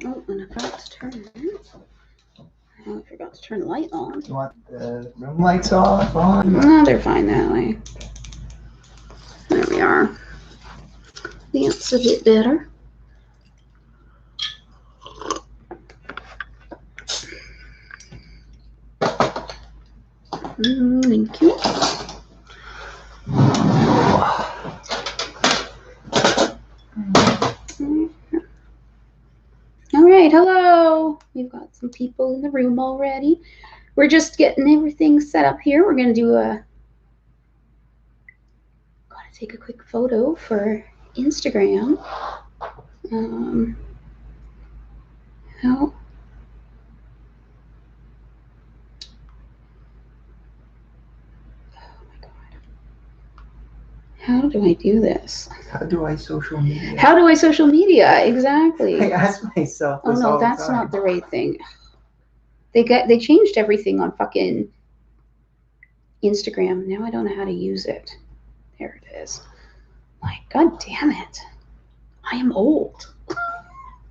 Oh, and I forgot to turn it. Oh, I forgot to turn the light on. You want the room lights off? On? No, they're fine that way. There we are. That's a bit better. Thank you. All right, hello. We've got some people in the room already. We're just getting everything set up here. We're gonna do gotta take a quick photo for Instagram. How? How do I do this? How do I social media? How do I social media? Exactly. I ask myself this no, all the that's time. not the right thing. They changed everything on fucking Instagram. Now I don't know how to use it. There it is. Like, god damn it. I am old.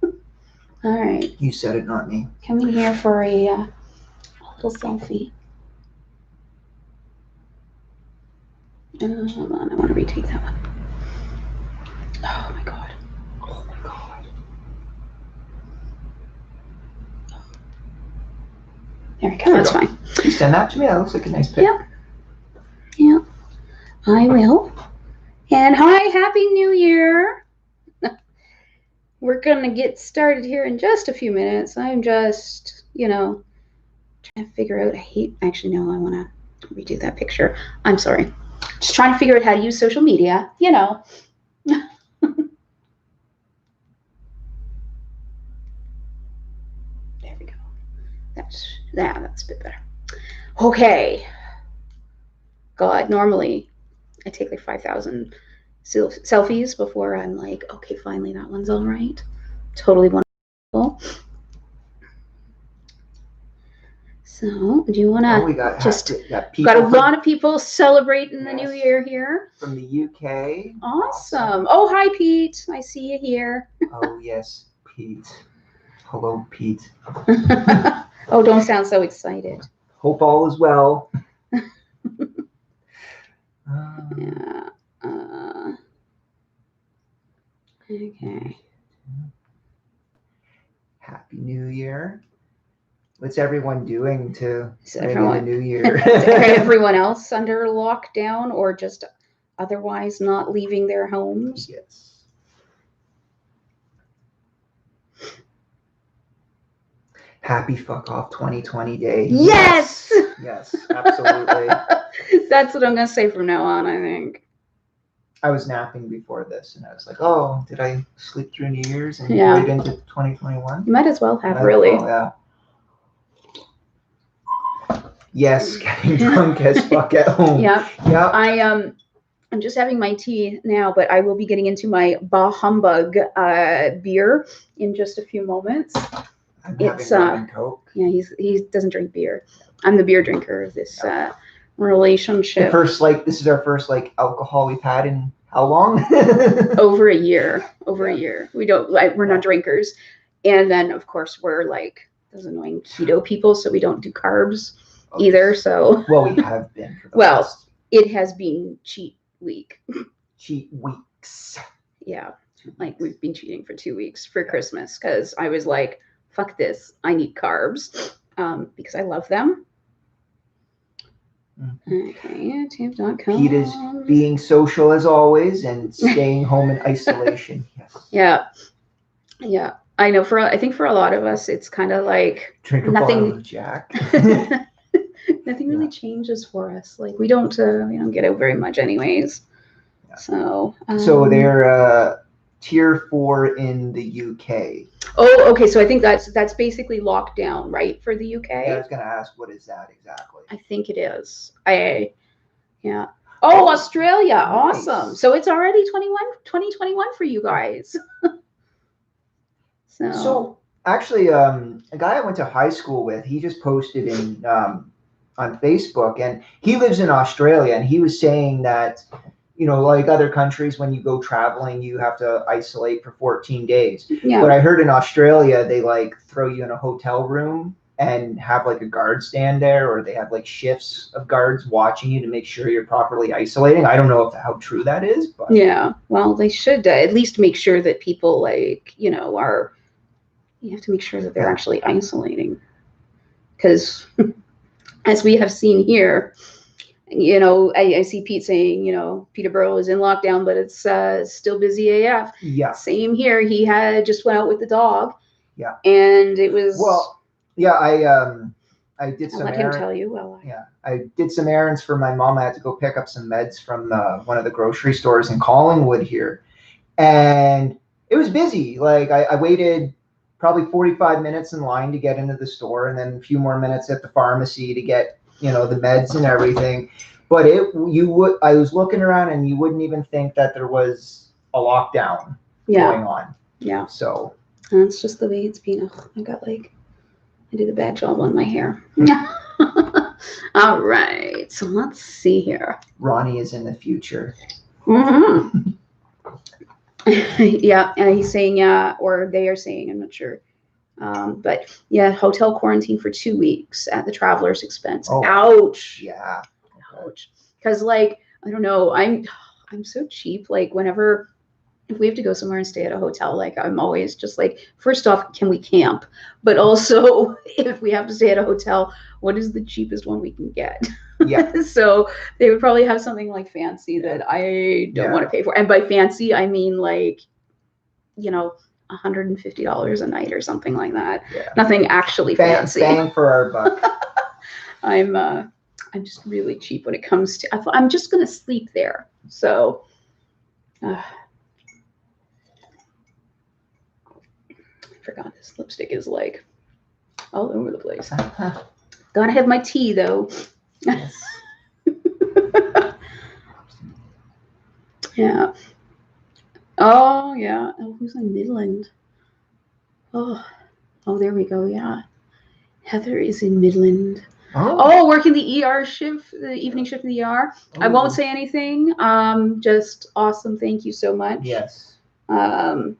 All right. You said it, not me. Come in here for a little selfie. Hold on, I want to retake that one. Oh my god. Oh my god. There we go. That's fine. You send that to me? That looks like a nice pic. Yep. Yeah. I will. And hi, Happy New Year. We're going to get started here in just a few minutes. I'm just, trying to figure out. Actually, no, I want to redo that picture. I'm sorry. Just trying to figure out how to use social media, There we go. That's a bit better. Okay. God, normally I take like 5,000 selfies before I'm like, okay, finally that one's all right. Totally wonderful. So, do you want to got a lot of people celebrating the new year here. From the UK. Awesome. Oh, hi, Pete. I see you here. Oh, yes, Pete. Hello, Pete. Oh, don't sound so excited. Hope all is well. Yeah. Okay. Happy New Year. What's everyone doing to ready the new year? Is everyone else under lockdown or just otherwise not leaving their homes? Yes. Happy fuck off 2020 day. Yes! Yes, absolutely. That's what I'm going to say from now on, I think. I was napping before this and I was like, oh, did I sleep through New Year's and right into 2021? You might as well have, really. Oh, yeah. Yes, getting drunk as fuck at home. Yeah. Yeah. I'm just having my tea now, but I will be getting into my Bah Humbug beer in just a few moments. It's rum and Coke. Yeah, he doesn't drink beer. I'm the beer drinker of this relationship. This is our first alcohol we've had in how long? Over a year. A year. We're not drinkers. And then of course we're like those annoying keto people, so we don't do carbs either. So well, we have been for the last. It has been cheat week. Cheat weeks. Yeah. Like we've been cheating for 2 weeks for Christmas because I was like, fuck this. I need carbs because I love them. Okay, YouTube.com. Pete is being social as always and staying home in isolation. Yes. Yeah. I know I think for a lot of us, it's kind of like drink a bottle of Jack. Nothing really changes for us. Like we don't get out very much anyways. Yeah. So they're tier 4 in the UK. Oh, okay. So I think that's basically lockdown, right, for the UK? Yeah, I was gonna ask, what is that exactly? I think it is. Yeah. Oh, Australia. Nice. Awesome. So it's already 2021 for you guys. So actually, a guy I went to high school with, he just posted on Facebook, and he lives in Australia, and he was saying that you know, like other countries, when you go traveling, you have to isolate for 14 days. Yeah. But I heard in Australia, they like throw you in a hotel room and have like a guard stand there, or they have like shifts of guards watching you to make sure you're properly isolating. I don't know how true that is, but yeah, well, they should at least make sure that people like, you know, you have to make sure that they're actually isolating, because as we have seen here, you know, I see Pete saying, you know, Peterborough is in lockdown, but it's still busy AF. Yeah. Same here. He had just went out with the dog. Yeah. And it was. Well, yeah, I did some. I'll let him tell you. Well. Yeah, I did some errands for my mom. I had to go pick up some meds from one of the grocery stores in Collingwood here, and it was busy. Like I waited probably 45 minutes in line to get into the store, and then a few more minutes at the pharmacy to get, you know, the meds and everything. But I was looking around and you wouldn't even think that there was a lockdown going on. Yeah. So that's just the way it's been. I did a bad job on my hair. All right. So let's see here. Ronnie is in the future. Mm-hmm. Yeah. And he's saying, yeah, or they are saying, I'm not sure. But yeah, hotel quarantine for 2 weeks at the traveler's expense. Oh, ouch. Yeah. Ouch. Because like, I don't know, I'm so cheap. Like if we have to go somewhere and stay at a hotel, like I'm always just like, first off, can we camp? But also, if we have to stay at a hotel, what is the cheapest one we can get? Yeah. So they would probably have something like fancy that I don't want to pay for. And by fancy, I mean like, you know, $150 a night or something like that. Yeah. Nothing actually fancy. Bang for our buck. I'm just really cheap when it comes to. I'm just gonna sleep there. So. I forgot this lipstick is like all over the place. Gotta have my tea though. Yes. Yeah. Oh yeah. Oh, who's in Midland? Oh, there we go. Yeah. Heather is in Midland. Oh, working the ER shift, the evening shift in the ER. Oh. I won't say anything. Just awesome. Thank you so much. Yes. I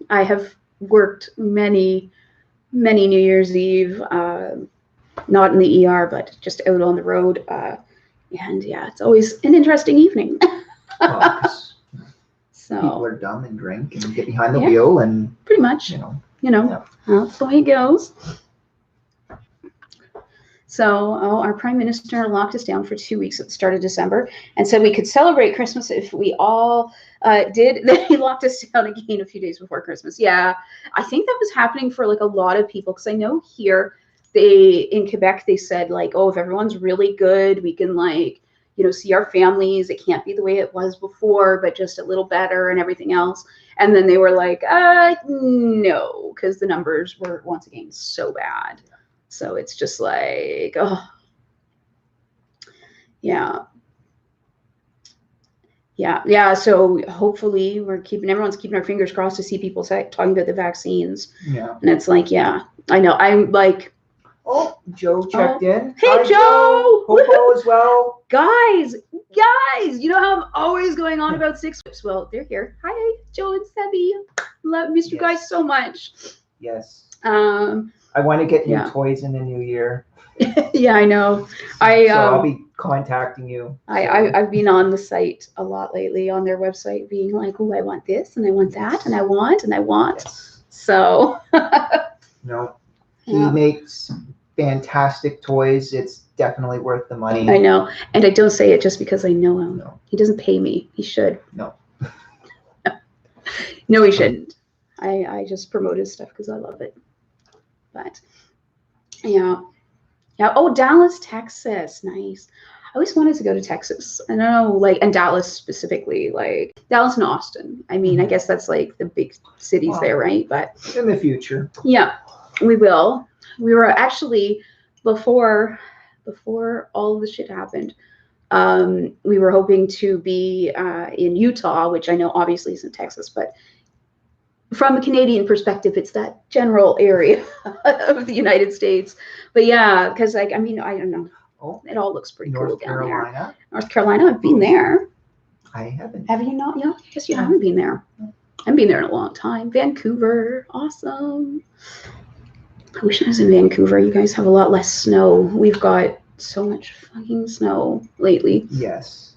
have worked many New Year's Eve, not in the ER, but just out on the road. And yeah, it's always an interesting evening. So people are dumb and drink and get behind the wheel and pretty much, that's the way it goes. So our prime minister locked us down for 2 weeks at the start of December and said we could celebrate Christmas if we all did. Then he locked us down again a few days before Christmas. Yeah, I think that was happening for like a lot of people, because I know here in Quebec they said like, oh, if everyone's really good, we can like, see our families. It can't be the way it was before, but just a little better and everything else. And then they were like, no, because the numbers were once again so bad. So it's just like, oh, yeah. So hopefully everyone's keeping our fingers crossed to see people talking about the vaccines. Yeah. And it's like, yeah, I know. I'm like, oh, Joe checked in. Hey, hi, Joe. Hopo as well. Guys, you know how I'm always going on about 6 weeks. Well, they're here. Hi, Joe and Sebby. Missed you guys so much. Yes. I want to get new toys in the new year. Yeah, I know. So I'll be contacting you. I've been on the site a lot lately, on their website, being like, oh, I want this and I want that and I want. Yes. So. No, he makes fantastic toys. It's definitely worth the money. I know. And I don't say it just because I know him. No. He doesn't pay me. He should. No. No, he shouldn't. I just promote his stuff because I love it. But yeah. Oh, Dallas, Texas. Nice. I always wanted to go to Texas. I don't know, and Dallas specifically, like Dallas and Austin. I mean, I guess that's like the big cities there, right? But in the future. Yeah, we will. We were actually before all of the shit happened. We were hoping to be in Utah, which I know obviously isn't Texas, but from a Canadian perspective, it's that general area of the United States. But yeah, because I don't know. Oh, it all looks pretty cool down there. North Carolina, I've been there. I haven't. Have you not? Yeah, I guess you haven't been there. I haven't been there in a long time. Vancouver, awesome. I wish I was in Vancouver. You guys have a lot less snow. We've got so much fucking snow lately. Yes.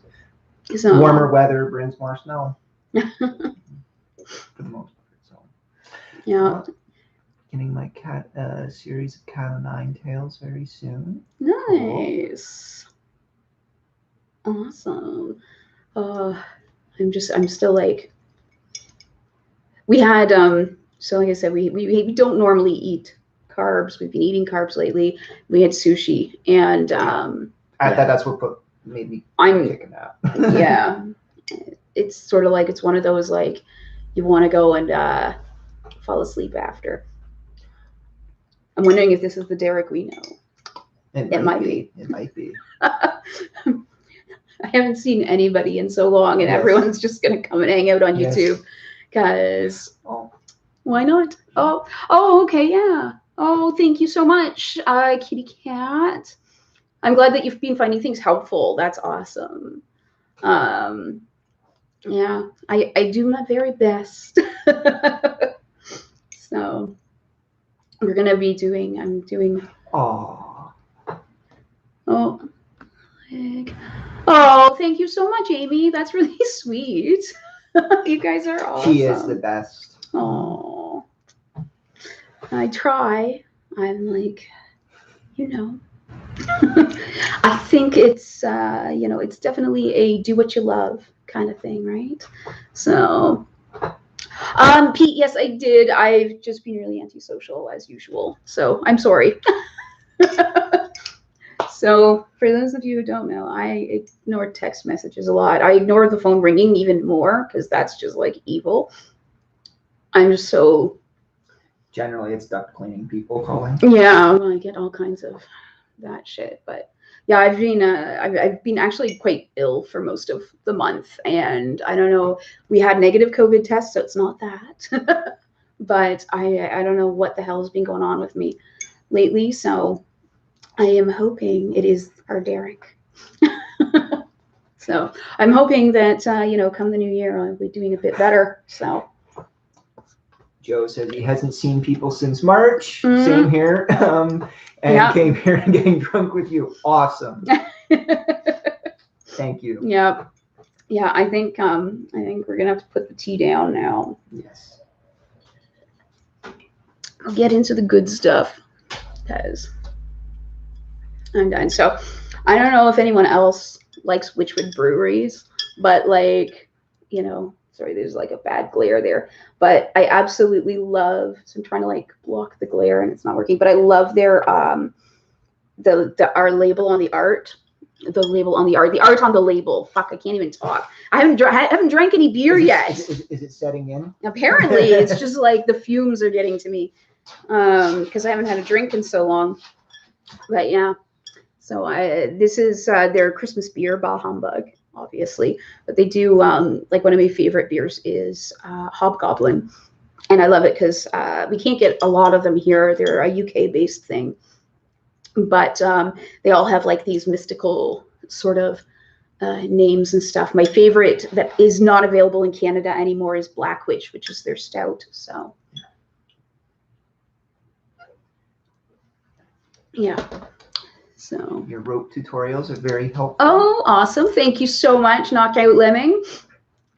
So warmer weather brings more snow. For the most part. So. Yeah. Well, getting my cat series of Cat o' Nine Tails very soon. Nice. Cool. Awesome. I'm still like, we had so like I said, we don't normally eat carbs. We've been eating carbs lately. We had sushi, and that's what made me take a nap. Yeah, it's sort of like, it's one of those, like, you want to go and fall asleep after. I'm wondering if this is the Derek we know. It might be. It might be. I haven't seen anybody in so long, and everyone's just gonna come and hang out on YouTube, because why not? Oh, okay, yeah. Oh, thank you so much, kitty cat. I'm glad that you've been finding things helpful. That's awesome. Yeah, I do my very best. So we're gonna be doing. I'm doing. Oh, thank you so much, Amy. That's really sweet. You guys are awesome. She is the best. Oh, I try. I'm like, I think it's, it's definitely a do what you love kind of thing, right? So, Pete, yes, I did. I've just been really antisocial as usual. So I'm sorry. So for those of you who don't know, I ignore text messages a lot. I ignore the phone ringing even more, because that's just like evil. I'm just so. Generally, it's duct cleaning people calling. Yeah, I get all kinds of that shit. But yeah, I've been actually quite ill for most of the month, and I don't know. We had negative COVID tests, so it's not that. But I don't know what the hell has been going on with me lately. So I am hoping it is our Derek. So I'm hoping that come the new year, I'll be doing a bit better. So. Joe says he hasn't seen people since March. Same here. Came here and getting drunk with you. Awesome. Thank you. Yep. Yeah, I think we're gonna have to put the tea down now. Yes. I'll get into the good stuff, because I'm done. So I don't know if anyone else likes Witchwood breweries, but sorry, there's like a bad glare there, but I absolutely love, so I'm trying to like block the glare and it's not working, but I love their our label on the art, the art on the label. Fuck, I can't even talk. I haven't drank any beer yet. Is it setting in? Apparently it's just like the fumes are getting to me, because I haven't had a drink in so long. But yeah, so this is their Christmas beer, Bah Humbug, obviously, but they do like, one of my favorite beers is Hobgoblin, and I love it because we can't get a lot of them here. They're a UK based thing, but they all have like these mystical sort of names and stuff. My favorite that is not available in Canada anymore is Black Witch, which is their stout. So yeah. So your rope tutorials are very helpful. Oh, awesome. Thank you so much, Knockout Lemming.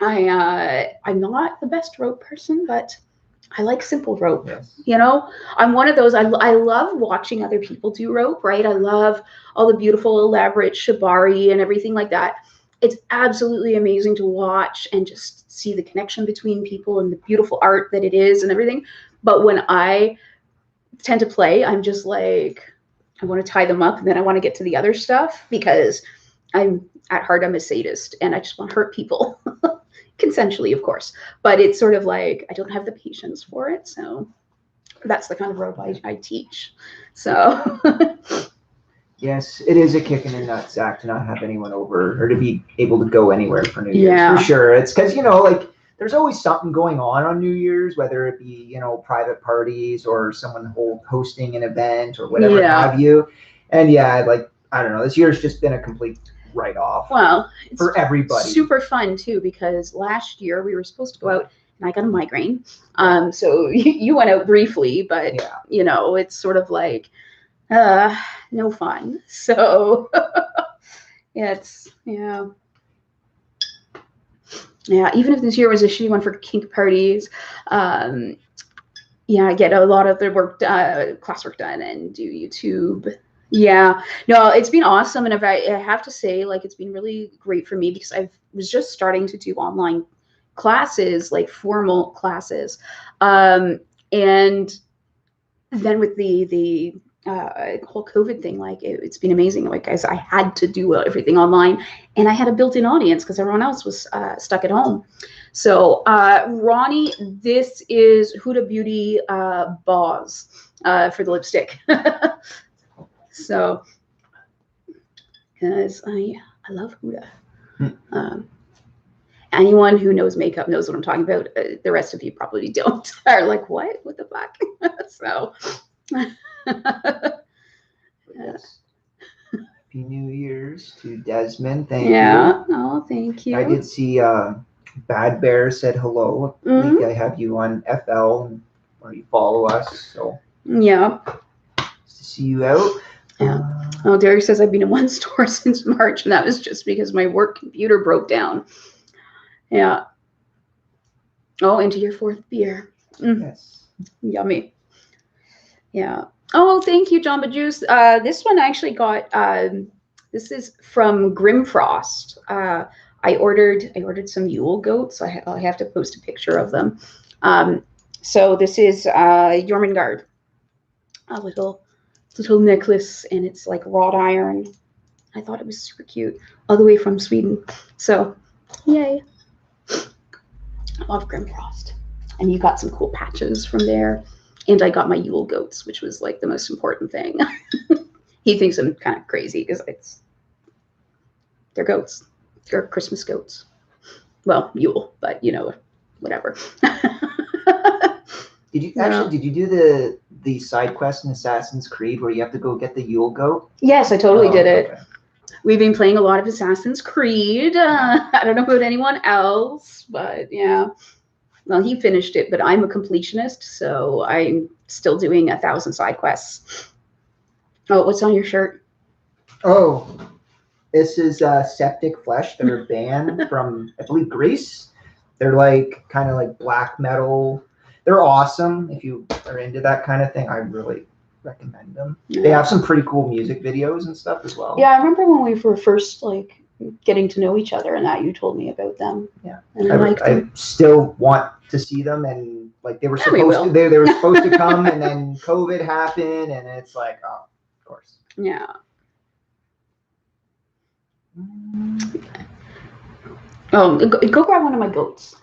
I'm not the best rope person, but I like simple rope. Yes. I'm one of those, I love watching other people do rope, right? I love all the beautiful, elaborate shibari and everything like that. It's absolutely amazing to watch and just see the connection between people and the beautiful art that it is and everything. But when I tend to play, I'm just like, I want to tie them up, and then I want to get to the other stuff, because I'm at heart, I'm a sadist, and I just want to hurt people consensually, of course. But it's sort of like, I don't have the patience for it. So that's the kind of rope I teach. So yes, it is a kick in the nutsack to not have anyone over, or to be able to go anywhere for New Year's, for sure. It's because, like, there's always something going on New Year's, whether it be, private parties or someone hosting an event or whatever have you. And yeah, like, I don't know, this year's just been a complete right off. Well, it's for everybody. super fun too, because last year we were supposed to go out and I got a migraine. So you went out briefly, but you know, it's sort of like no fun. So it's even if this year was a shitty one for kink parties, I get a lot of the work classwork done and do YouTube. No, it's been awesome, and I have to say, like, it's been really great for me because I was just starting to do online classes, like formal classes, and then with the whole COVID thing, like it's been amazing. Like, guys, I had to do everything online, and I had a built-in audience because everyone else was stuck at home. So, Ronnie, this is Huda Beauty Boz for the lipstick. So, because I love Huda. Anyone who knows makeup knows what I'm talking about. The rest of you probably don't. Are like, what? What the fuck? So. Yes. Happy New Year's to Desmond. Thank you. Oh, thank you. I did see Bad Bear said hello. I think I have you on FL where you follow us. So nice to see you out. Derek says I've been in one store since March, and that was just because my work computer broke down. Oh, into your fourth beer. Yes. Yummy. Oh, thank you, Jamba Juice. This one I actually got. This is from Grimfrost. I ordered some Yule goats. I have to post a picture of them. So this is Jormungand, a little necklace, and it's like wrought iron. I thought it was super cute, all the way from Sweden. So, yay! I love Grimfrost, and you got some cool patches from there. And I got my Yule goats, which was like the most important thing. He thinks I'm kind of crazy because they're goats. They're Christmas goats. Well, Yule, but you know, whatever. Did you do the side quest in Assassin's Creed where you have to go get the Yule goat? Yes, I totally did it. Okay. We've been playing a lot of Assassin's Creed. I don't know about anyone else, but yeah. Well, he finished it, but I'm a completionist, so I'm still doing 1,000 side quests. Oh, what's on your shirt? Oh, this is Septic Flesh. They're a band from, I believe, Greece. They're like kind of like black metal. They're awesome. If you are into that kind of thing, I really recommend them. Yeah. They have some pretty cool music videos and stuff as well. Yeah, I remember when we were first like getting to know each other, and that you told me about them. Yeah, and I still want to see them, and like they were supposed to. They were supposed to come, and then COVID happened, and it's like, oh, of course. Yeah. Oh, go grab one of my goats.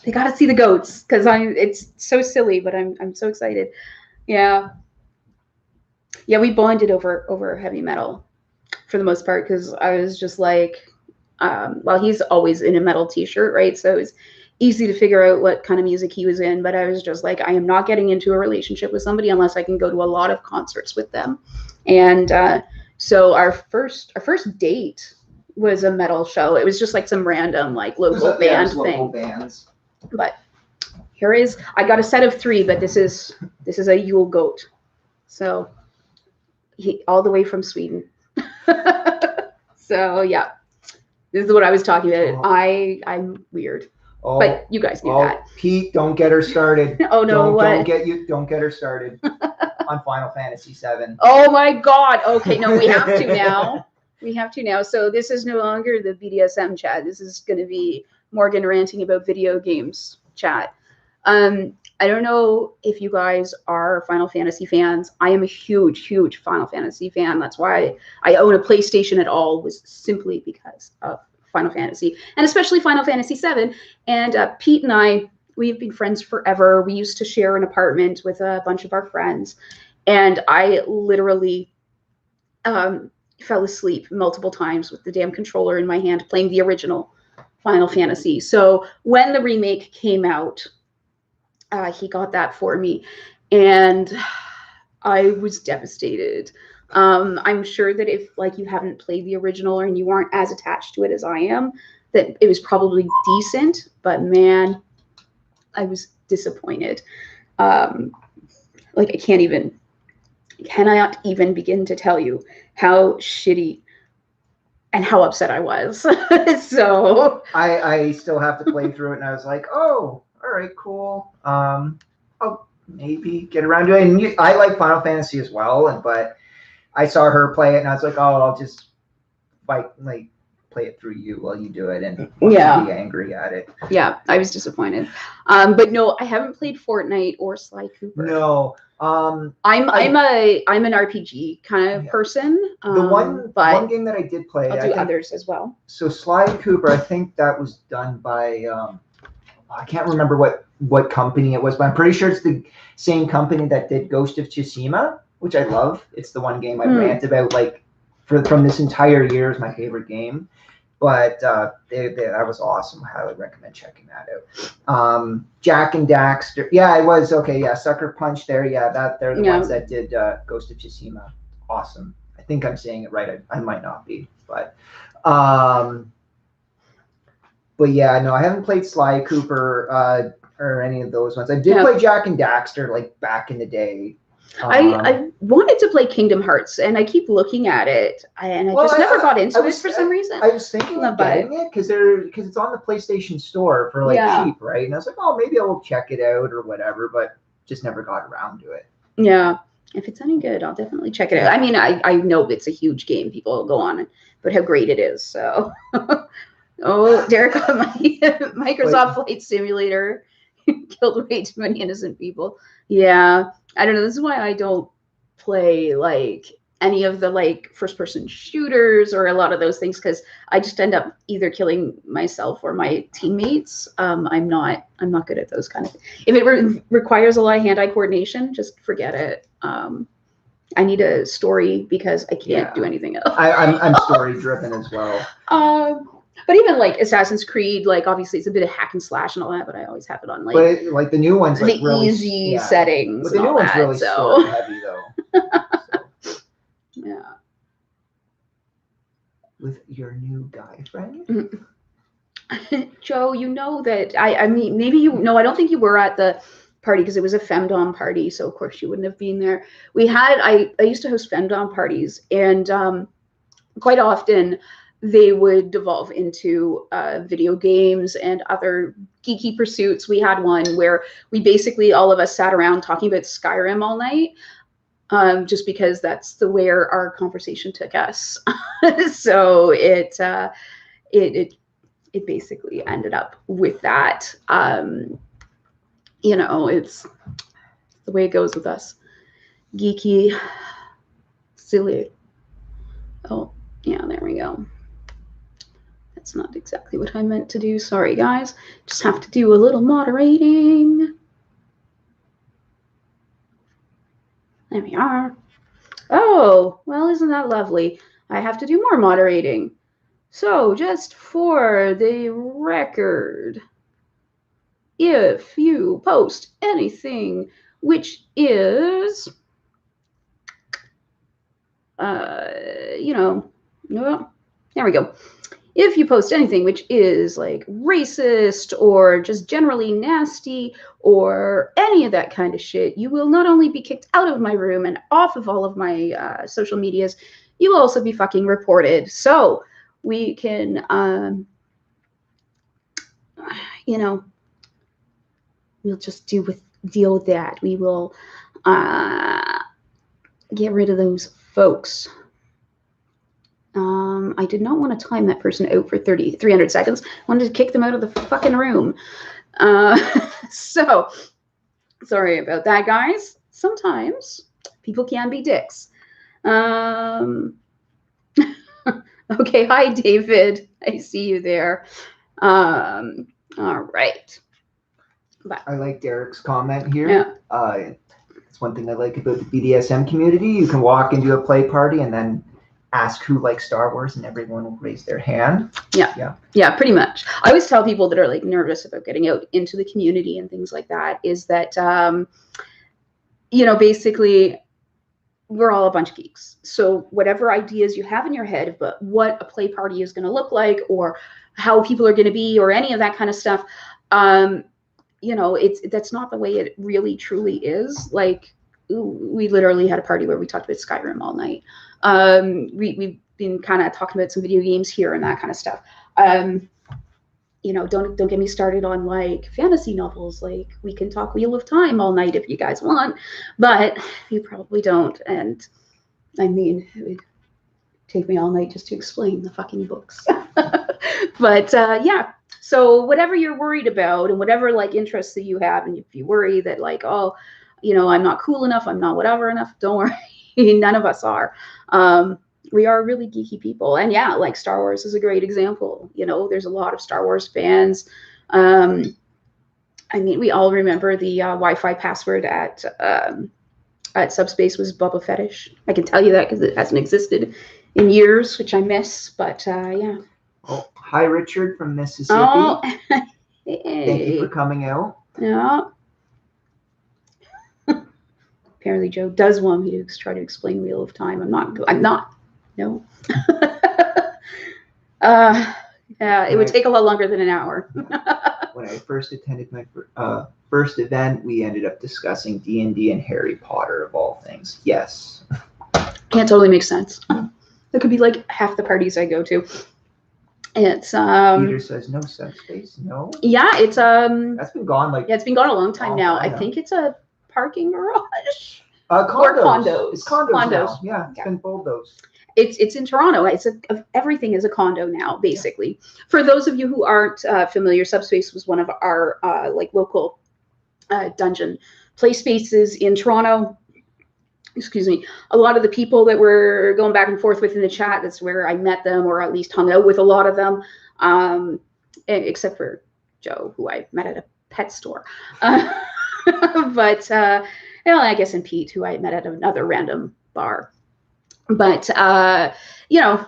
They got to see the goats because it's so silly, but I'm so excited. Yeah, we bonded over heavy metal for the most part because I was just like, well, he's always in a metal t-shirt, right? So it was easy to figure out what kind of music he was in, but I was just like, I am not getting into a relationship with somebody unless I can go to a lot of concerts with them. And so our first date was a metal show. It was just like some random like local band thing. Bands. But here is, I got a set of 3, but this is a Yule goat. So all the way from Sweden. So yeah, this is what I was talking about. I'm weird. But you guys knew that. Pete, don't get her started. Oh no, don't get her started on Final Fantasy VII. Oh my God. Okay, no, we have to now. We have to now. So this is no longer the BDSM chat. This is going to be Morgan ranting about video games chat. I don't know if you guys are Final Fantasy fans. I am a huge, huge Final Fantasy fan. That's why I own a PlayStation at all, was simply because of Final Fantasy, and especially Final Fantasy VII. And Pete and I, we've been friends forever. We used to share an apartment with a bunch of our friends, and I literally fell asleep multiple times with the damn controller in my hand playing the original Final Fantasy. So when the remake came out, he got that for me, and I was devastated. I'm sure that if like you haven't played the original and you aren't as attached to it as I am, that it was probably decent, but man, I was disappointed. Like I cannot even begin to tell you how shitty and how upset I was. So I still have to play through it, and I was like, oh, all right, cool. I'll maybe get around to it. And I like Final Fantasy as well, but I saw her play it, and I was like, oh, I'll just play it through you while you do it, and be angry at it. Yeah, I was disappointed. But no, I haven't played Fortnite or Sly Cooper. No. I'm an RPG kind of person. The one game that I did play, I'll do others as well. So Sly Cooper, I think that was done by I can't remember what company it was, but I'm pretty sure it's the same company that did Ghost of Tsushima, which I love. It's the one game I rant about like from this entire year is my favorite game. But that was awesome. I highly recommend checking that out. Jack and Daxter. Yeah, it was okay. Yeah, Sucker Punch there. Yeah, they're the ones that did Ghost of Tsushima. Awesome. I think I'm saying it right. I might not be, but yeah, no, I haven't played Sly Cooper or any of those ones. I did play Jack and Daxter like back in the day. I wanted to play Kingdom Hearts, and I keep looking at it, and I just never got into it for some reason. I was thinking of getting it because it's on the PlayStation Store for like cheap, right? And I was like, oh, maybe I will check it out or whatever, but just never got around to it. Yeah, if it's any good, I'll definitely check it out. I mean, I know it's a huge game. People go on but how great it is. So, oh, Derek, Microsoft Flight Simulator killed way too many innocent people. Yeah. I don't know. This is why I don't play like any of the like first person shooters or a lot of those things, because I just end up either killing myself or my teammates. I'm not good at those kind of things. If it requires a lot of hand-eye coordination, just forget it. I need a story because I can't do anything else. I'm story driven as well. But even like Assassin's Creed, like obviously it's a bit of hack and slash and all that, but I always have it on like the new ones, like the really easy settings. But the new one's really story heavy though. Yeah. With your new guy friend? Joe, you know that I mean maybe you know, I don't think you were at the party because it was a femdom party, so of course you wouldn't have been there. I used to host femdom parties, and quite often they would devolve into video games and other geeky pursuits. We had one where we basically all of us sat around talking about Skyrim all night, just because that's the where our conversation took us. So it basically ended up with that. You know, it's the way it goes with us. Geeky, silly. Oh, yeah, there we go. That's not exactly what I meant to do. Sorry, guys. Just have to do a little moderating. There we are. Oh, well, isn't that lovely? I have to do more moderating. So, just for the record, if you post anything which is, you know, well, there we go. If you post anything which is like racist or just generally nasty or any of that kind of shit, you will not only be kicked out of my room and off of all of my social medias, you will also be fucking reported. So we can, you know, we'll just deal with that. We will get rid of those folks. I did not want to time that person out for 300 seconds. I wanted to kick them out of the fucking room. So, sorry about that, guys. Sometimes people can be dicks. Okay, hi, David. I see you there. All right. But I like Derek's comment here. Yeah. It's one thing I like about the BDSM community. You can walk into a play party and then ask who likes Star Wars, and everyone will raise their hand. Yeah, pretty much. I always tell people that are like nervous about getting out into the community and things like that is that, you know, basically we're all a bunch of geeks. So whatever ideas you have in your head about what a play party is going to look like, or how people are going to be, or any of that kind of stuff, you know, that's not the way it really truly is. Like, we literally had a party where we talked about Skyrim all night. We've been kind of talking about some video games here and that kind of stuff. You know, don't get me started on like fantasy novels. Like, we can talk Wheel of Time all night if you guys want, but you probably don't. And I mean, it would take me all night just to explain the fucking books. But yeah, so whatever you're worried about and whatever like interests that you have, and if you worry that like, oh, you know, I'm not cool enough, I'm not whatever enough, don't worry. None of us are. We are really geeky people. And yeah, like Star Wars is a great example. You know, there's a lot of Star Wars fans. I mean, we all remember the Wi-Fi password at Subspace was Bubba Fetish. I can tell you that because it hasn't existed in years, which I miss. But yeah. Oh, hi, Richard from Mississippi. Oh, hey. Thank you for coming out. Yeah. Apparently, Joe does want me to try to explain Wheel of Time. I'm not. No. Yeah, it would take a lot longer than an hour. When I first attended my first event, we ended up discussing D&D and Harry Potter, of all things. Yes. Yeah, it totally makes sense. That could be like half the parties I go to. It's Peter says no Subspace. No. Yeah, it's that's been gone like. Yeah, it's been gone a long time now. I think it's a parking garage. Condos. Or condos. It's condos now. Yeah, it's been bulldozed. It's in Toronto. Everything is a condo now, basically. Yeah. For those of you who aren't familiar, Subspace was one of our like local dungeon play spaces in Toronto. Excuse me. A lot of the people that were going back and forth with in the chat, that's where I met them, or at least hung out with a lot of them, except for Joe, who I met at a pet store. But you know, I guess, and Pete, who I met at another random bar. But you know,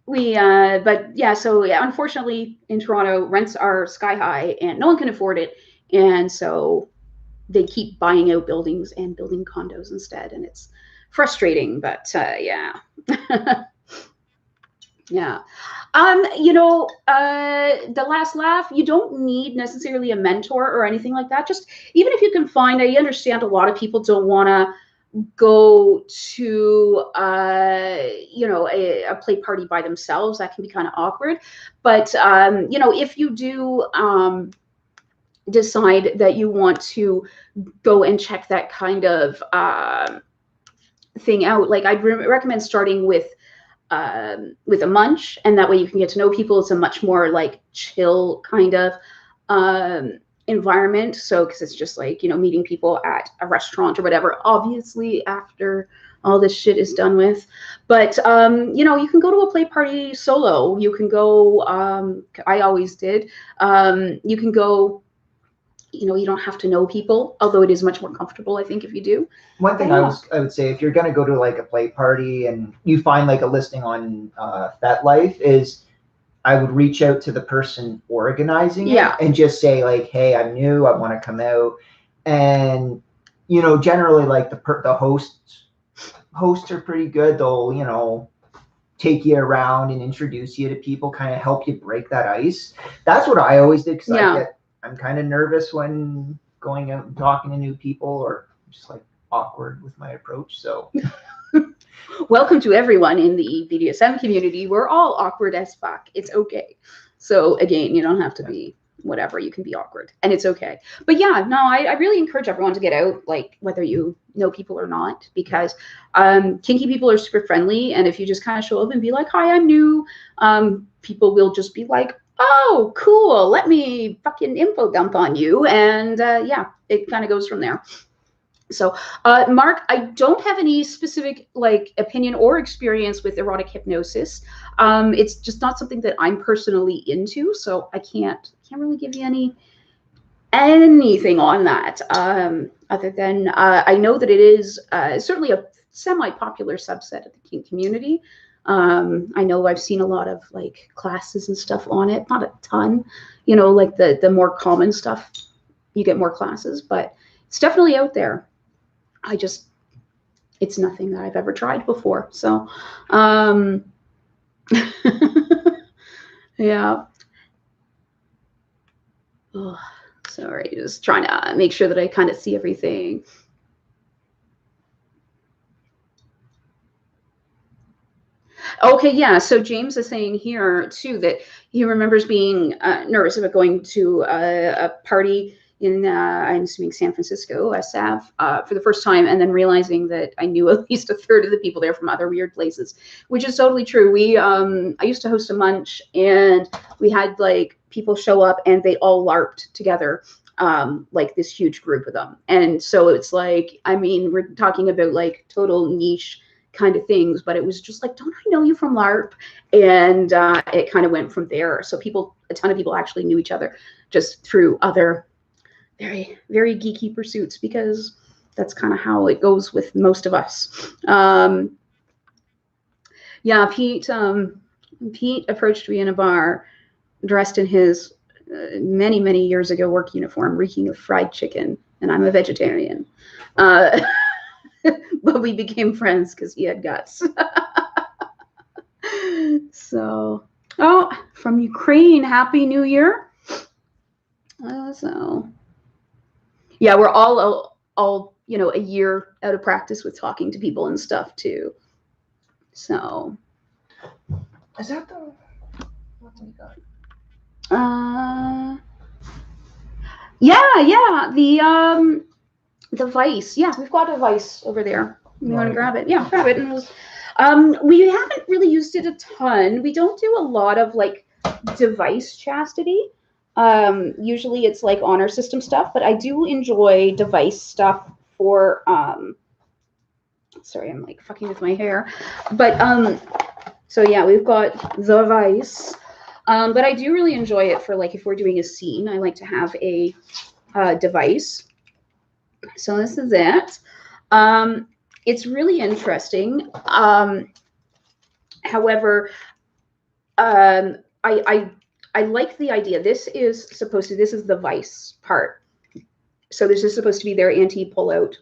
but yeah, so yeah, unfortunately in Toronto, rents are sky high and no one can afford it, and so they keep buying out buildings and building condos instead, and it's frustrating. But yeah. Yeah. You know, the last laugh, you don't need necessarily a mentor or anything like that. Just even if you can find, I understand a lot of people don't want to go to you know, a play party by themselves. That can be kind of awkward. But you know, if you do decide that you want to go and check that kind of thing out, like I'd recommend starting with a munch, and that way you can get to know people. It's a much more like chill kind of environment. So because it's just like, you know, meeting people at a restaurant or whatever, obviously after all this shit is done with. But you know, you can go to a play party solo. You can go, I always did, you can go, you know, you don't have to know people, although it is much more comfortable, I think, if you do. One thing I would say, if you're going to go to like a play party and you find like a listing on FetLife, is I would reach out to the person organizing it and just say like, hey, I'm new, I want to come out. And, you know, generally like the hosts are pretty good. They'll, you know, take you around and introduce you to people, kind of help you break that ice. That's what I always did, because I'm kind of nervous when going out and talking to new people, or just like awkward with my approach. So welcome to everyone in the BDSM community. We're all awkward as fuck. It's okay. So again, you don't have to be whatever. You can be awkward, and it's okay. But yeah, no, I really encourage everyone to get out, like whether you know people or not, because kinky people are super friendly, and if you just kind of show up and be like, hi, I'm new, people will just be like, oh, cool, let me fucking info dump on you. And yeah, it kind of goes from there. So Mark, I don't have any specific like opinion or experience with erotic hypnosis. It's just not something that I'm personally into, so I can't really give you anything on that, other than I know that it is certainly a semi-popular subset of the kink community. I know I've seen a lot of like classes and stuff on it, not a ton, you know, like the more common stuff, you get more classes, but it's definitely out there. it's nothing that I've ever tried before. So, yeah. Oh, sorry, just trying to make sure that I kind of see everything. Okay, yeah. So James is saying here too that he remembers being nervous about going to a party in, I'm assuming San Francisco, SF, for the first time, and then realizing that I knew at least a third of the people there from other weird places, which is totally true. I used to host a munch, and we had like people show up, and they all LARPed together, like this huge group of them. And so it's like, I mean, we're talking about like total niche kind of things, but it was just like, don't I know you from LARP? And it kind of went from there. So a ton of people actually knew each other just through other very, very geeky pursuits, because that's kind of how it goes with most of us. Yeah, Pete approached me in a bar dressed in his many, many years ago work uniform, reeking of fried chicken, and I'm a vegetarian. But we became friends because he had guts. So, oh, from Ukraine, Happy New Year. So, yeah, we're all a year out of practice with talking to people and stuff too. So, Is that the what do we got? Yeah, the vice. Yeah, we've got a vice over there. You want to grab it? Yeah, grab it. And we haven't really used it a ton. We don't do a lot of like device chastity. Usually it's like honor system stuff, but I do enjoy device stuff for sorry, I'm like fucking with my hair. But so yeah, we've got the vice. But I do really enjoy it for like if we're doing a scene, I like to have a device. So this is it. It's really interesting. However, I like the idea. This is the vice part. So this is supposed to be their anti-pull-out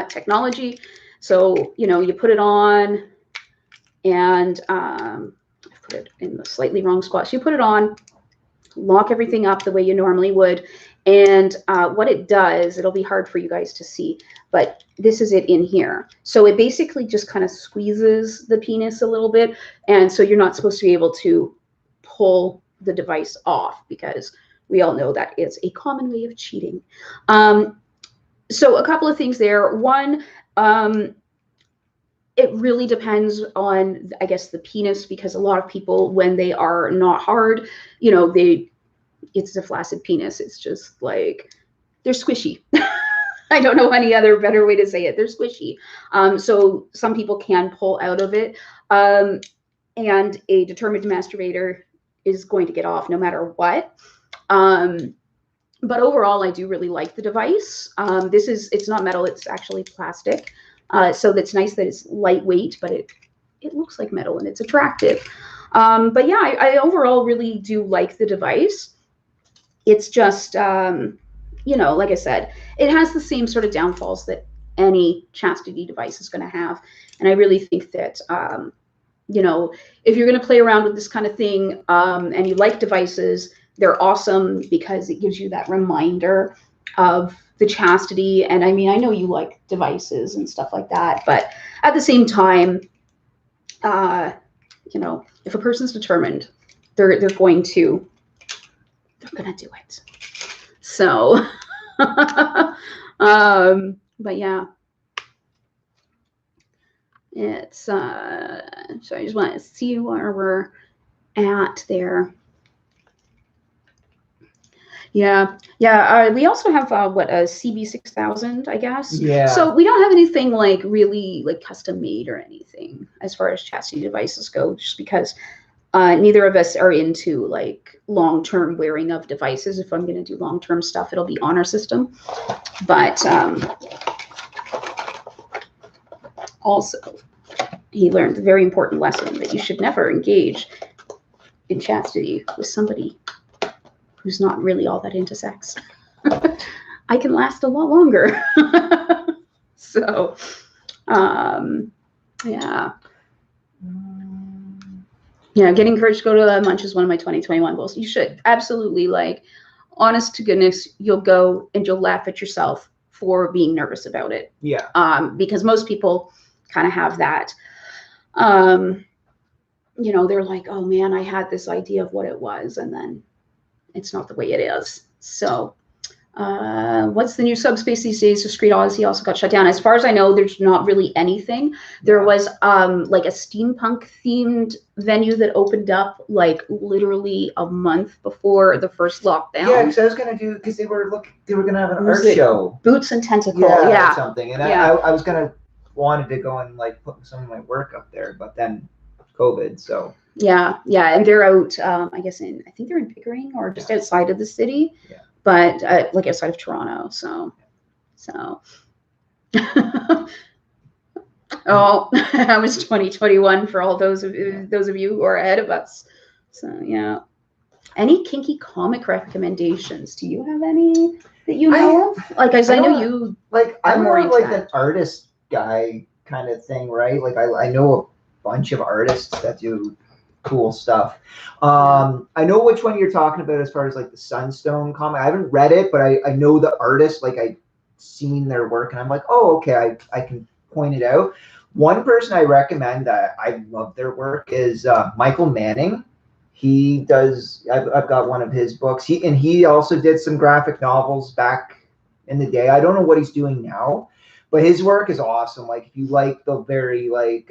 technology. So, you put it on, and I put it in the slightly wrong spot. So you put it on, lock everything up the way you normally would. And what it does, it'll be hard for you guys to see, but this is it in here. So it basically just kind of squeezes the penis a little bit. And so you're not supposed to be able to pull the device off, because we all know that it's a common way of cheating. So a couple of things there. One, it really depends on, I guess, the penis, because a lot of people, when they are not hard, it's a flaccid penis. It's just like, they're squishy. I don't know any other better way to say it. They're squishy. So some people can pull out of it. And a determined masturbator is going to get off no matter what. But overall, I do really like the device. It's not metal, it's actually plastic. So that's nice that it's lightweight, but it looks like metal and it's attractive. But yeah, I overall really do like the device. It's just, like I said, it has the same sort of downfalls that any chastity device is going to have. And I really think that, if you're going to play around with this kind of thing, and you like devices, they're awesome because it gives you that reminder of the chastity. And I mean, I know you like devices and stuff like that, but at the same time, if a person's determined, they're going to do it. So, but yeah, it's, so I just want to see where we're at there. Yeah. We also have a CB6000, I guess. Yeah. So we don't have anything like really like custom made or anything as far as chastity devices go, just because neither of us are into like long-term wearing of devices. If I'm going to do long-term stuff, it'll be honor system. But also, he learned the very important lesson that you should never engage in chastity with somebody who's not really all that into sex. I can last a lot longer. So, Yeah. Yeah, getting courage to go to a munch is one of my 2021 goals. You should absolutely, like, honest to goodness, you'll go and you'll laugh at yourself for being nervous about it. Yeah. Because most people kind of have that. You know, they're like, oh man, I had this idea of what it was, and then it's not the way it is. So what's the new subspace these days? The Street Odyssey also got shut down. As far as I know, there's not really anything. There was like a steampunk themed venue that opened up like literally a month before the first lockdown. Yeah, because I was gonna do, because they were gonna have an art show. Boots and Tentacle, or something, and I was gonna wanted to go and like put some of my work up there, but then COVID, so. Yeah, and they're out. I guess I think they're in Pickering or just outside of the city. Yeah. But like outside of Toronto, so. Oh, that was 2021 for all those of you who are ahead of us. So yeah. Any kinky comic recommendations? Do you have any that you know of? Like, as I know you. Like, I'm more like an artist guy kind of thing, right? Like, I know a bunch of artists that do cool stuff. I know which one you're talking about as far as like the Sunstone comic. I haven't read it, but I know the artist, like I've seen their work and I'm like, oh, okay, I can point it out. One person I recommend that I love their work is Michael Manning. He does, I've got one of his books. He also did some graphic novels back in the day. I don't know what he's doing now, but his work is awesome. Like, if you like the very like,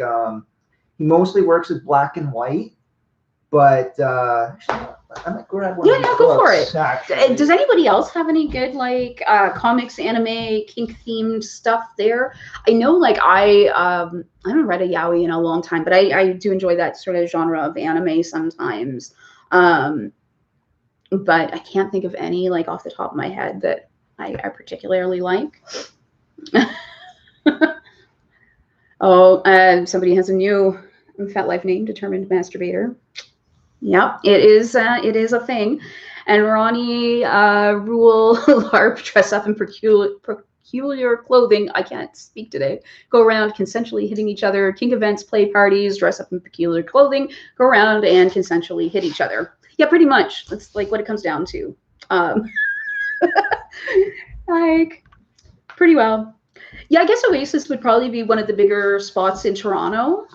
he mostly works with black and white. But I might grab one. Yeah, go for it. Actually. Does anybody else have any good like comics, anime, kink themed stuff there? I know, like I haven't read a yaoi in a long time, but I do enjoy that sort of genre of anime sometimes. But I can't think of any like off the top of my head that I particularly like. Oh, somebody has a new FetLife name, Determined Masturbator. Yep, it is a thing. And Ronnie Rule LARP, dress up in peculiar clothing. I can't speak today. Go around consensually hitting each other. Kink events, play parties, dress up in peculiar clothing. Go around and consensually hit each other. Yeah, pretty much. That's like what it comes down to. Like, pretty well. Yeah, I guess Oasis would probably be one of the bigger spots in Toronto.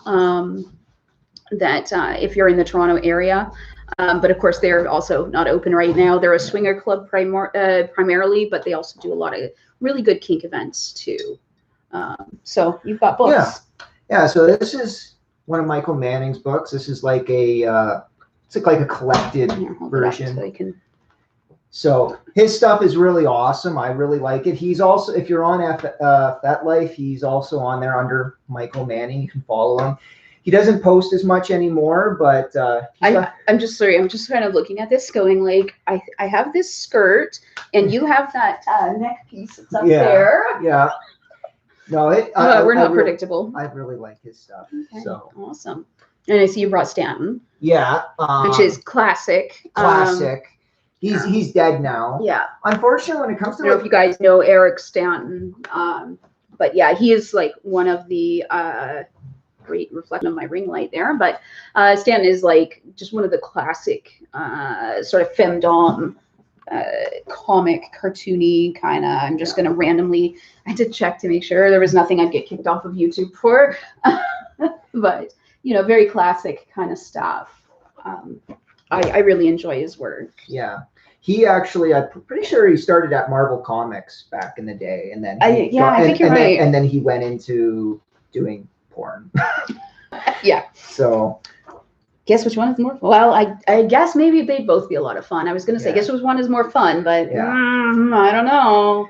That if you're in the Toronto area, but of course they're also not open right now. They're a swinger club primarily, but they also do a lot of really good kink events too. So you've got books. Yeah. So this is one of Michael Manning's books. This is like it's like a collected version. So his stuff is really awesome. I really like it. He's also, if you're on FetLife, he's also on there under Michael Manning. You can follow him. He doesn't post as much anymore, but I'm just sorry. I'm just kind of looking at this, going like, I have this skirt, and you have that neck piece that's up there. Yeah. No, we're not predictable. I really like his stuff. Okay. So awesome. And I see you brought Stanton. Yeah. Which is classic. Classic. He's dead now. Yeah. Unfortunately, when it comes to, I don't know if you guys know Eric Stanton, but yeah, he is like one of the great reflection of my ring light there, but Stanton is like just one of the classic sort of femdom comic cartoony kind of. I'm just gonna randomly, I had to check to make sure there was nothing I'd get kicked off of YouTube for, but you know, very classic kind of stuff. I really enjoy his work. Yeah, he actually, I'm pretty sure he started at Marvel Comics back in the day, and then I think you're right. And then he went into doing porn. Yeah. So guess which one is more fun? Well, I guess maybe they'd both be a lot of fun. I was gonna say guess which one is more fun, but I don't know.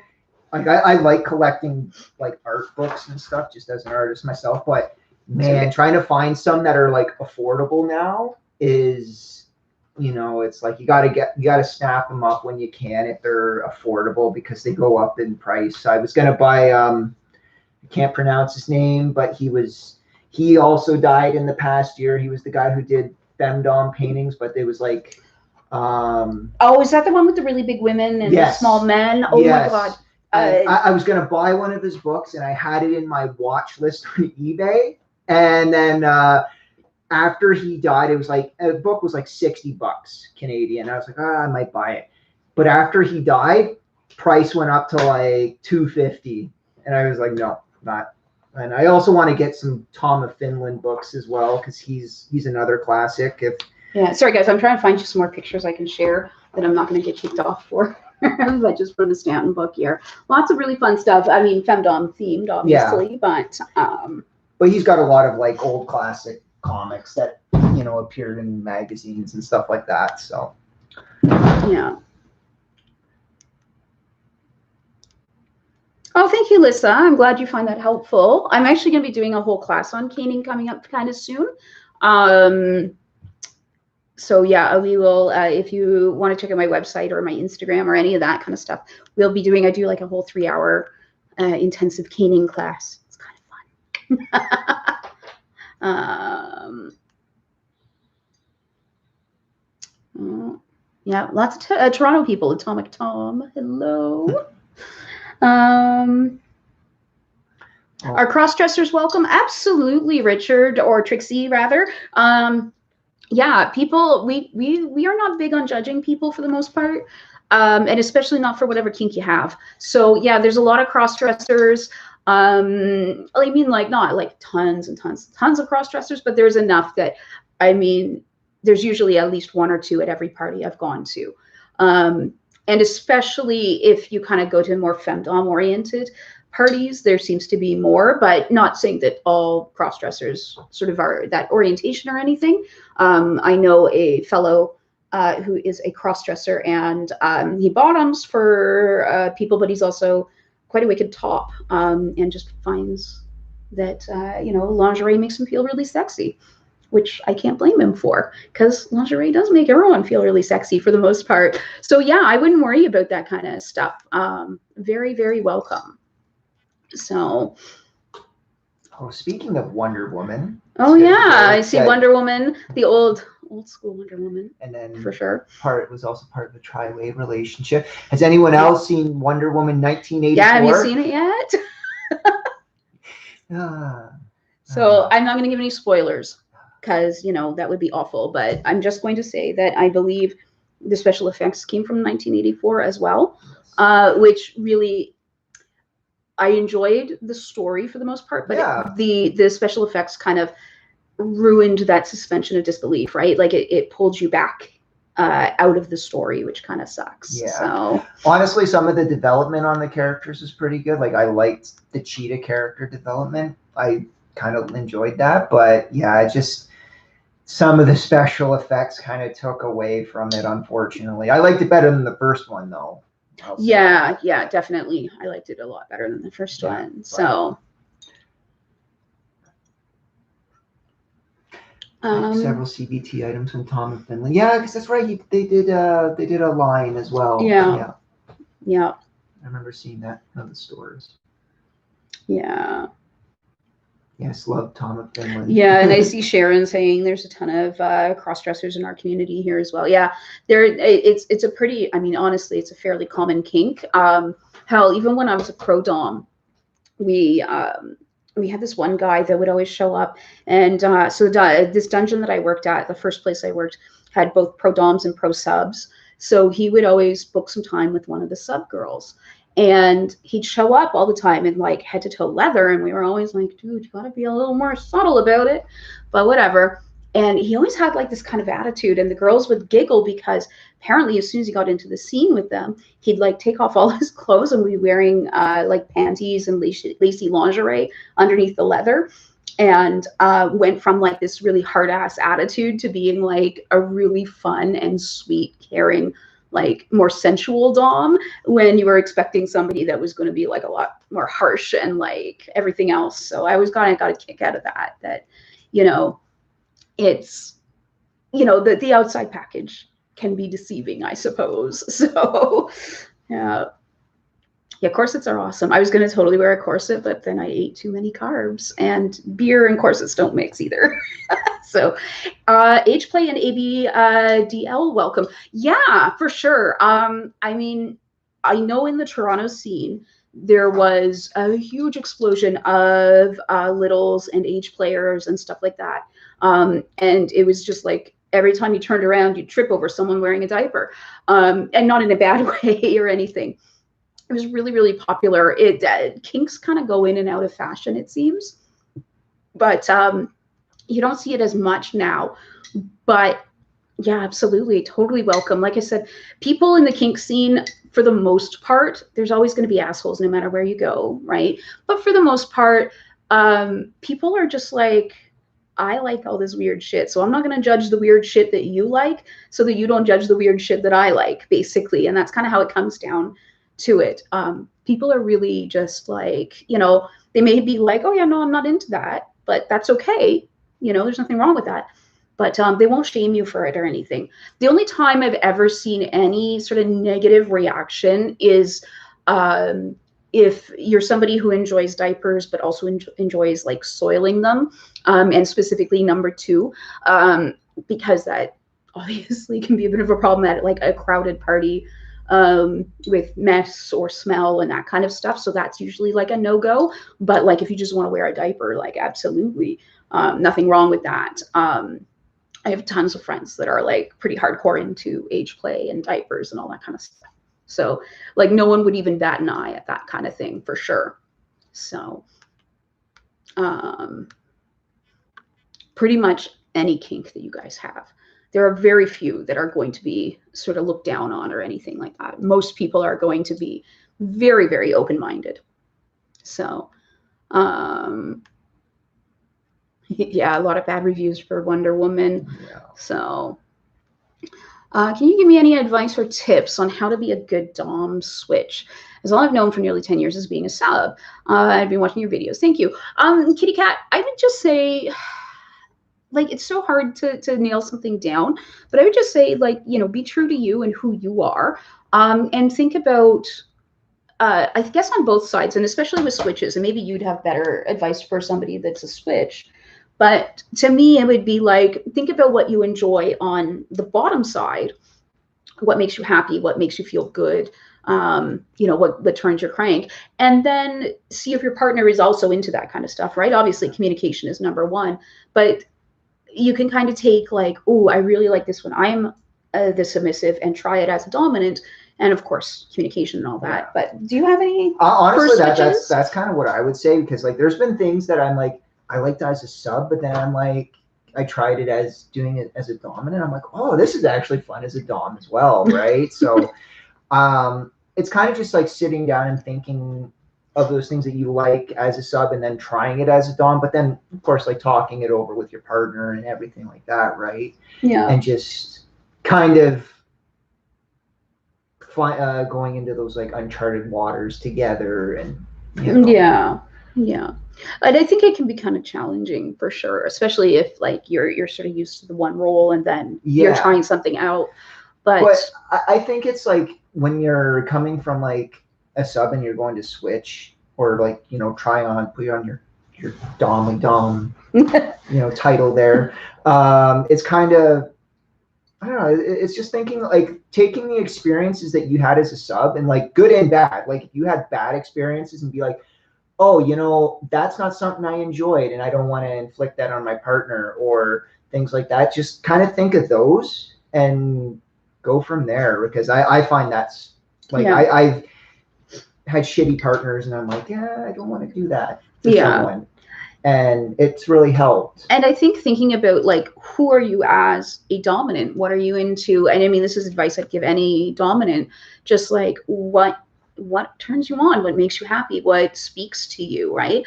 Like I like collecting like art books and stuff just as an artist myself, but man, trying to find some that are like affordable now is, you know, it's like you gotta snap them up when you can if they're affordable, because they go up in price. I was gonna buy I can't pronounce his name, but he also died in the past year. He was the guy who did femdom paintings, but it was like oh, is that the one with the really big women and the small men? Oh my god. I was going to buy one of his books, and I had it in my watch list on eBay. And then after he died, it was like, a book was like $60 Canadian. I was like, I might buy it. But after he died, price went up to like $250. And I was like, no, not. And I also want to get some Tom of Finland books as well, because he's another classic. Yeah, sorry guys, I'm trying to find you some more pictures I can share that I'm not going to get kicked off for. But just for the Stanton book here, lots of really fun stuff. I mean, femdom themed, obviously, but he's got a lot of like old classic comics that appeared in magazines and stuff like that. So yeah. Oh, thank you, Lissa. I'm glad you find that helpful. I'm actually going to be doing a whole class on caning coming up kind of soon. So yeah, we will, if you want to check out my website or my Instagram or any of that kind of stuff, we'll be doing, I do like a whole 3-hour intensive caning class. It's kind of fun. Yeah, lots of Toronto people. Atomic Tom, hello. Are cross-dressers welcome? Absolutely, Richard, or Trixie rather. Yeah, people, we are not big on judging people for the most part, and especially not for whatever kink you have. So yeah, there's a lot of cross-dressers. I mean, like not like tons and tons of cross-dressers, but there's enough that, I mean, there's usually at least 1 or 2 at every party I've gone to. And especially if you kind of go to more femdom oriented parties, there seems to be more, but not saying that all cross-dressers sort of are that orientation or anything. I know a fellow who is a cross-dresser, and he bottoms for people, but he's also quite a wicked top, and just finds that, lingerie makes him feel really sexy, which I can't blame him for, because lingerie does make everyone feel really sexy for the most part. So yeah, I wouldn't worry about that kind of stuff. Very, very welcome. So, speaking of Wonder Woman. Oh yeah, I see Wonder Woman, the old school Wonder Woman. And then for sure. It was also part of the tri-way relationship. Has anyone else seen Wonder Woman 1984? Yeah, have you seen it yet? So I'm not going to give any spoilers, because that would be awful. But I'm just going to say that I believe the special effects came from 1984 as well, which really. I enjoyed the story for the most part, but yeah, the special effects kind of ruined that suspension of disbelief, right? Like it pulled you back out of the story, which kind of sucks. Yeah. So honestly, some of the development on the characters is pretty good. Like I liked the Cheetah character development. I kind of enjoyed that, but yeah, just some of the special effects kind of took away from it, unfortunately. I liked it better than the first one, though. Yeah, definitely. I liked it a lot better than the first one. So several CBT items from Tom of Finland. Yeah, I guess that's right. They did a line as well. Yeah. I remember seeing that in the stores. Yeah. Yes, love Tom of Finland. Yeah, and I see Sharon saying there's a ton of cross-dressers in our community here as well. Yeah, it's a pretty, I mean, honestly, it's a fairly common kink. Hell, even when I was a pro dom, we had this one guy that would always show up, and this dungeon that I worked at, the first place I worked, had both pro doms and pro subs. So he would always book some time with one of the sub girls. And he'd show up all the time in like head to toe leather. And we were always like, dude, you gotta be a little more subtle about it, but whatever. And he always had like this kind of attitude, and the girls would giggle because apparently as soon as he got into the scene with them, he'd like take off all his clothes and be wearing like panties and lacy lingerie underneath the leather, and went from like this really hard ass attitude to being like a really fun and sweet, caring, like more sensual dom, when you were expecting somebody that was going to be like a lot more harsh and like everything else. So I always got a kick out of that, it's, the outside package can be deceiving, I suppose. So yeah, corsets are awesome. I was going to totally wear a corset, but then I ate too many carbs, and beer and corsets don't mix either. So H-Play and ABDL, welcome. Yeah, for sure. I mean, I know in the Toronto scene, there was a huge explosion of littles and age players and stuff like that. And it was just like every time you turned around, you'd trip over someone wearing a diaper, and not in a bad way or anything. It was really, really popular. Kinks kind of go in and out of fashion, it seems, but you don't see it as much now. But yeah, absolutely, totally welcome. Like I said, people in the kink scene, for the most part, there's always going to be assholes no matter where you go, right? But for the most part, people are just like, I like all this weird shit, so I'm not going to judge the weird shit that you like, so that you don't judge the weird shit that I like, basically. And that's kind of how it comes down to it. People are really just like, they may be like, oh yeah, no, I'm not into that, but that's okay. There's nothing wrong with that. But they won't shame you for it or anything. The only time I've ever seen any sort of negative reaction is if you're somebody who enjoys diapers, but also enjoys like soiling them, and specifically number 2, because that obviously can be a bit of a problem at like a crowded party, with mess or smell and that kind of stuff. So that's usually like a no-go. But like if you just want to wear a diaper, like absolutely, nothing wrong with that. I have tons of friends that are like pretty hardcore into age play and diapers and all that kind of stuff. So like no one would even bat an eye at that kind of thing for sure. So pretty much any kink that you guys have, there are very few that are going to be sort of looked down on or anything like that. Most people are going to be very, very open-minded. So yeah, a lot of bad reviews for Wonder Woman. Yeah. So can you give me any advice or tips on how to be a good Dom switch? As all I've known for nearly 10 years is being a sub. I've been watching your videos. Thank you. Kitty Cat, I would just say, like, it's so hard to nail something down, but I would just say, like, be true to you and who you are, and think about, I guess on both sides, and especially with switches, and maybe you'd have better advice for somebody that's a switch. But to me, it would be like, think about what you enjoy on the bottom side, what makes you happy, what makes you feel good, what turns your crank, and then see if your partner is also into that kind of stuff, right? Obviously, communication is number 1, but you can kind of take like, oh, I really like this when I'm the submissive, and try it as a dominant. And of course, communication and all that. Yeah. But do you have any? Honestly, that's kind of what I would say, because like there's been things that I'm like, I liked as a sub, but then I'm like, I tried it as doing it as a dominant. I'm like, oh, this is actually fun as a dom as well, right? So it's kind of just like sitting down and thinking of those things that you like as a sub, and then trying it as a dom, but then of course like talking it over with your partner and everything like that, right? Yeah. And just kind of going into those like uncharted waters together, and yeah. And I think it can be kind of challenging for sure, especially if like you're sort of used to the one role and then you're trying something out. But I think it's like when you're coming from like a sub and you're going to switch, or like try on, put on your dom title there. It's kind of, I don't know, it's just thinking like taking the experiences that you had as a sub, and like good and bad, like if you had bad experiences, and be like, oh, that's not something I enjoyed, and I don't want to inflict that on my partner, or things like that. Just kind of think of those and go from there, because I find that's like, I've had shitty partners, and I'm like, yeah, I don't want to do that for someone. And it's really helped. And I think thinking about like, who are you as a dominant? What are you into? And I mean, this is advice I'd give any dominant, just like what turns you on, what makes you happy, what speaks to you, right?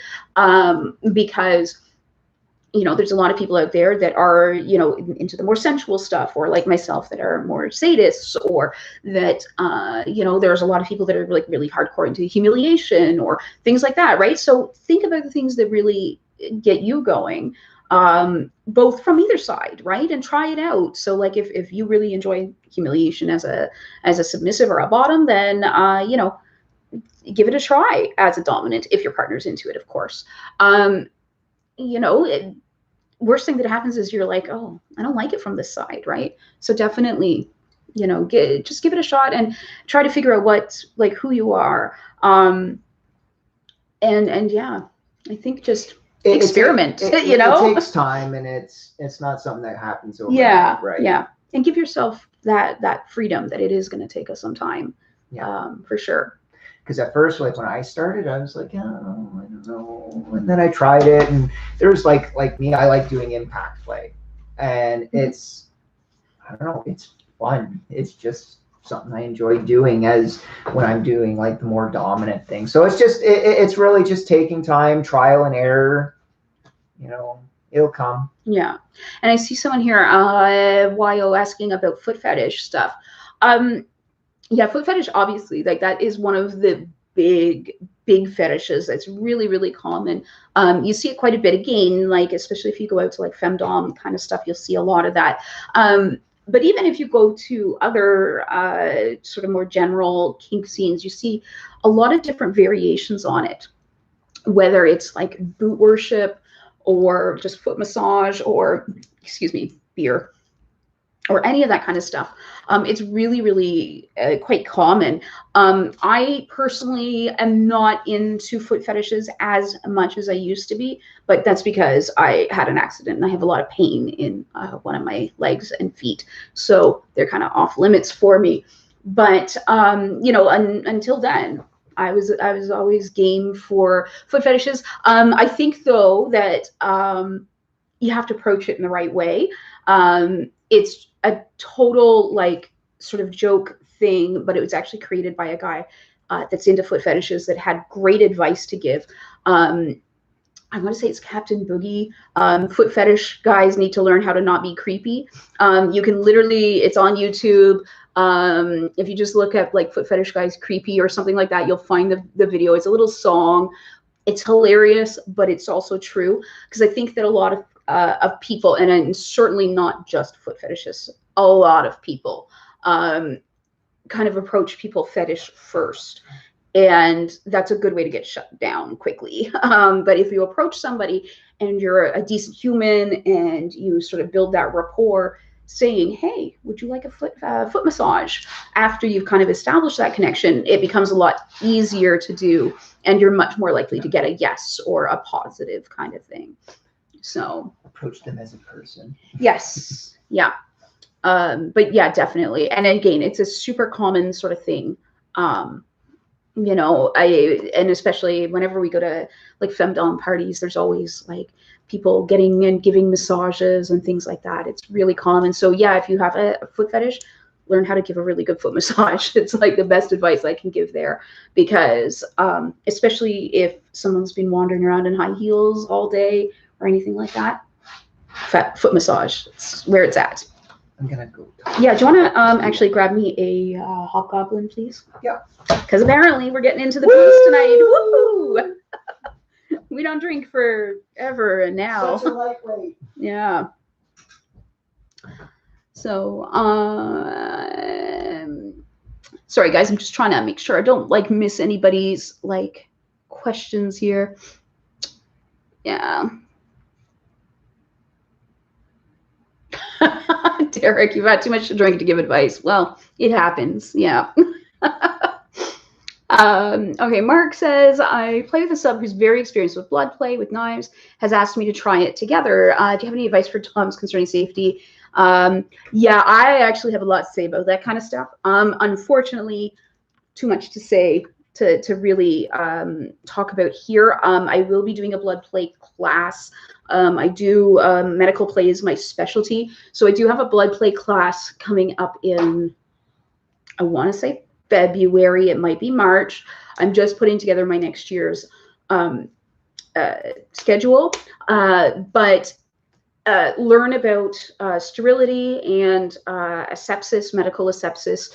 Because there's a lot of people out there that are, into the more sensual stuff, or like myself, that are more sadists, or that, there's a lot of people that are like really hardcore into humiliation or things like that, right? So think about the things that really get you going, both from either side, right? And try it out. So like if you really enjoy humiliation as a submissive or a bottom, then, give it a try as a dominant, if your partner's into it, of course. Worst thing that happens is you're like, oh, I don't like it from this side, right? So definitely, just give it a shot and try to figure out who you are. And yeah, I think just experiment, you know? It takes time, and it's not something that happens overnight, yeah, right? Yeah. And give yourself that freedom that it is going to take us some time. Yeah. For sure. Because at first, like when I started, I was like, oh, I don't know. And then I tried it, and there was like me, I like doing impact play. And it's, I don't know, it's fun. It's just something I enjoy doing as when I'm doing like the more dominant thing. So it's just, it's really just taking time, trial and error, you know, it'll come. Yeah. And I see someone here, YO, asking about foot fetish stuff. Yeah, foot fetish, obviously, like that is one of the big fetishes that's really, really common. You see it quite a bit again, like especially if you go out to like femdom kind of stuff, you'll see a lot of that. But even if you go to other sort of more general kink scenes, you see a lot of different variations on it, whether it's like boot worship or just foot massage or, excuse me, beer or any of that kind of stuff. It's really, really quite common. I personally am not into foot fetishes as much as I used to be, but that's because I had an accident and I have a lot of pain in one of my legs and feet. So they're kind of off limits for me. But, you know, until then, I was always game for foot fetishes. I think, though, that you have to approach it in the right way. It's a total like sort of joke thing, but it was actually created by a guy that's into foot fetishes that had great advice to give. I want to say it's Captain Boogie. Foot fetish guys need to learn how to not be creepy. You can literally, it's on YouTube. If you just look up like foot fetish guys creepy or something like that, you'll find the video. It's a little song. It's hilarious, but it's also true because I think that a lot of people, and certainly not just foot fetishists, a lot of people kind of approach people fetish first. And that's a good way to get shut down quickly. But if you approach somebody and you're a decent human and you sort of build that rapport, saying, hey, would you like a foot massage? After you've kind of established that connection, it becomes a lot easier to do. And you're much more likely to get a yes or a positive kind of thing. So approach them as a person. Yes. Yeah. But yeah, definitely. And again, it's a super common sort of thing. You know, and especially whenever we go to like femdom parties, there's always like people getting and giving massages and things like that. It's really common. So yeah, if you have a foot fetish, learn how to give a really good foot massage. It's like the best advice I can give there, because especially if someone's been wandering around in high heels all day or anything like that, foot massage, it's where it's at. I'm gonna go. Yeah, do you want to actually grab me a hobgoblin, please? Yeah. Because apparently we're getting into the booze tonight. Woo! We don't drink forever now. Such a lightweight. Yeah. So, sorry guys, I'm just trying to make sure I don't like miss anybody's like questions here. Yeah. Derek, you've had too much to drink to give advice. Well, it happens. Yeah. Okay, Mark says, I play with a sub who's very experienced with blood play, with knives, has asked me to try it together. Do you have any advice for Toms concerning safety? Yeah, I actually have a lot to say about that kind of stuff. Unfortunately, too much to say to really talk about here. I will be doing a blood play class. I do medical play is my specialty. So I do have a blood play class coming up in, I want to say February, it might be March. I'm just putting together my next year's schedule, but learn about sterility and asepsis, medical asepsis,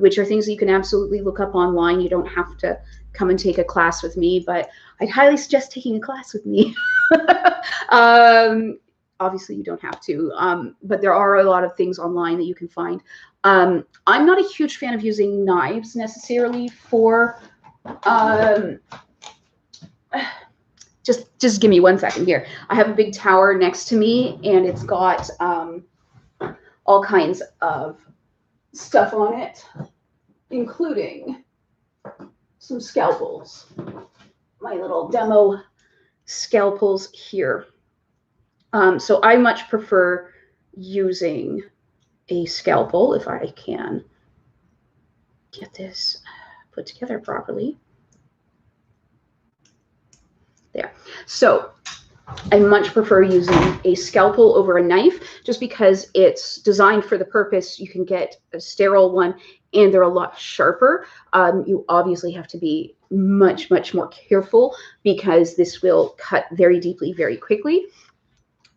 which are things that you can absolutely look up online. You don't have to come and take a class with me, but I'd highly suggest taking a class with me. Obviously, you don't have to, but there are a lot of things online that you can find. I'm not a huge fan of using knives necessarily for just give me 1 second here. I have a big tower next to me, and it's got all kinds of stuff on it, including some scalpels. my little demo scalpels here. So I much prefer using a scalpel if I can get this put together properly. There. So I much prefer using a scalpel over a knife just because it's designed for the purpose. You can get a sterile one and they're a lot sharper. You obviously have to be much, much more careful because this will cut very deeply, very quickly.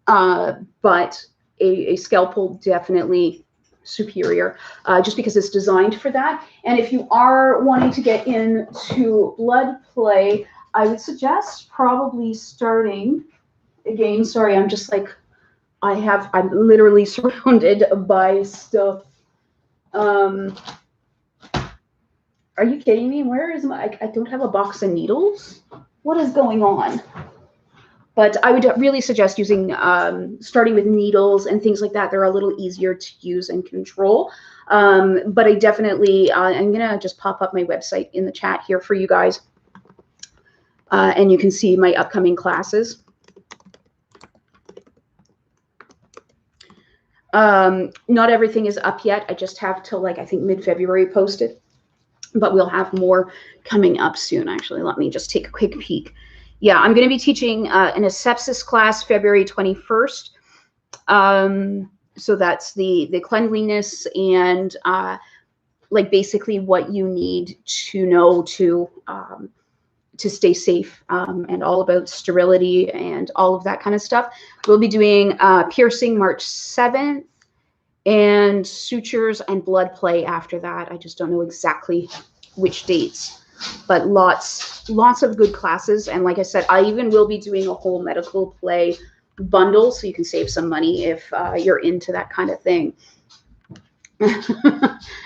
But a scalpel definitely superior just because it's designed for that. And if you are wanting to get into blood play, I would suggest probably starting again. Sorry, I'm just like, I'm literally surrounded by stuff. Are you kidding me? Where is my, I don't have a box of needles. What is going on? But I would really suggest using, starting with needles and things like that. They're a little easier to use and control. But I definitely, I'm going to just pop up my website in the chat here for you guys. And you can see my upcoming classes. Not everything is up yet. I just have till like, I think mid-February posted. But we'll have more coming up soon, actually. Let me just take a quick peek. Yeah, I'm going to be teaching an asepsis class February 21st. So that's the cleanliness and like basically what you need to know to stay safe and all about sterility and all of that kind of stuff. We'll be doing piercing March 7th and sutures and blood play after that. I just don't know exactly which dates. But lots of good classes. And like I said, I even will be doing a whole medical play bundle so you can save some money if you're into that kind of thing.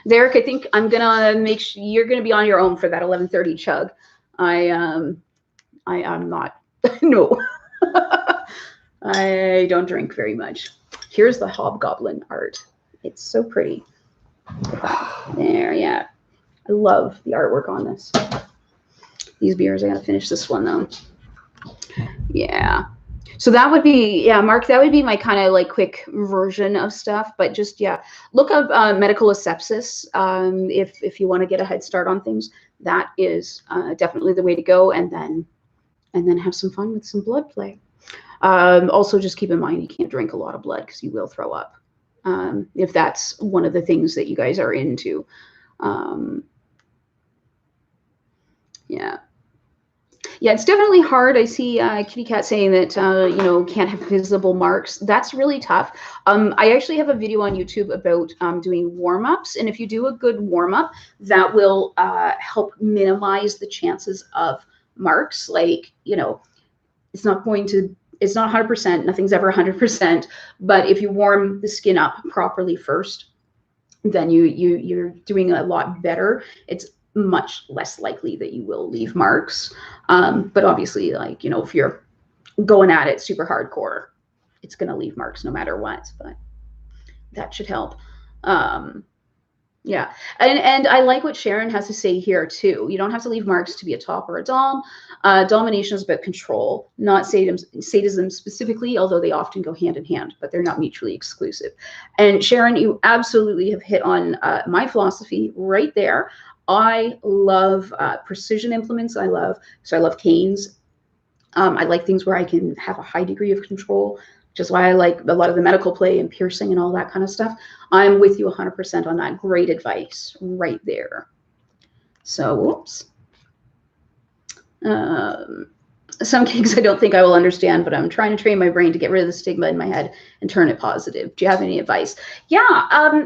Derek, I think I'm going to make sure you're going to be on your own for that 11:30 chug. I'm not. No. I don't drink very much. Here's the hobgoblin art. It's so pretty. There, yeah. I love the artwork on this. These beers, I gotta finish this one though. Yeah. So that would be, yeah, Mark, that would be my kind of like quick version of stuff. But just, yeah, look up medical asepsis if you want to get a head start on things. That is definitely the way to go. And then have some fun with some blood play. Also, just keep in mind you can't drink a lot of blood because you will throw up if that's one of the things that you guys are into. Yeah. Yeah, it's definitely hard. I see Kitty Cat saying that, you know, can't have visible marks. That's really tough. I actually have a video on YouTube about doing warm-ups. And if you do a good warm-up, that will help minimize the chances of marks. Like, you know, it's not 100%. Nothing's ever 100%. But if you warm the skin up properly first, then you're doing a lot better. It's much less likely that you will leave marks. But obviously, like, you know, if you're going at it super hardcore, it's going to leave marks no matter what, but that should help. Yeah. And I like what Sharon has to say here too. You don't have to leave marks to be a top or a dom. Domination is about control, not sadism specifically, although they often go hand in hand, but they're not mutually exclusive. And Sharon, you absolutely have hit on my philosophy right there. I love precision implements. I love canes. I like things where I can have a high degree of control, which is why I like a lot of the medical play and piercing and all that kind of stuff. I'm with you 100% on that. Great advice right there. So, whoops. Some kinks I don't think I will understand, but I'm trying to train my brain to get rid of the stigma in my head and turn it positive. Do you have any advice? Yeah.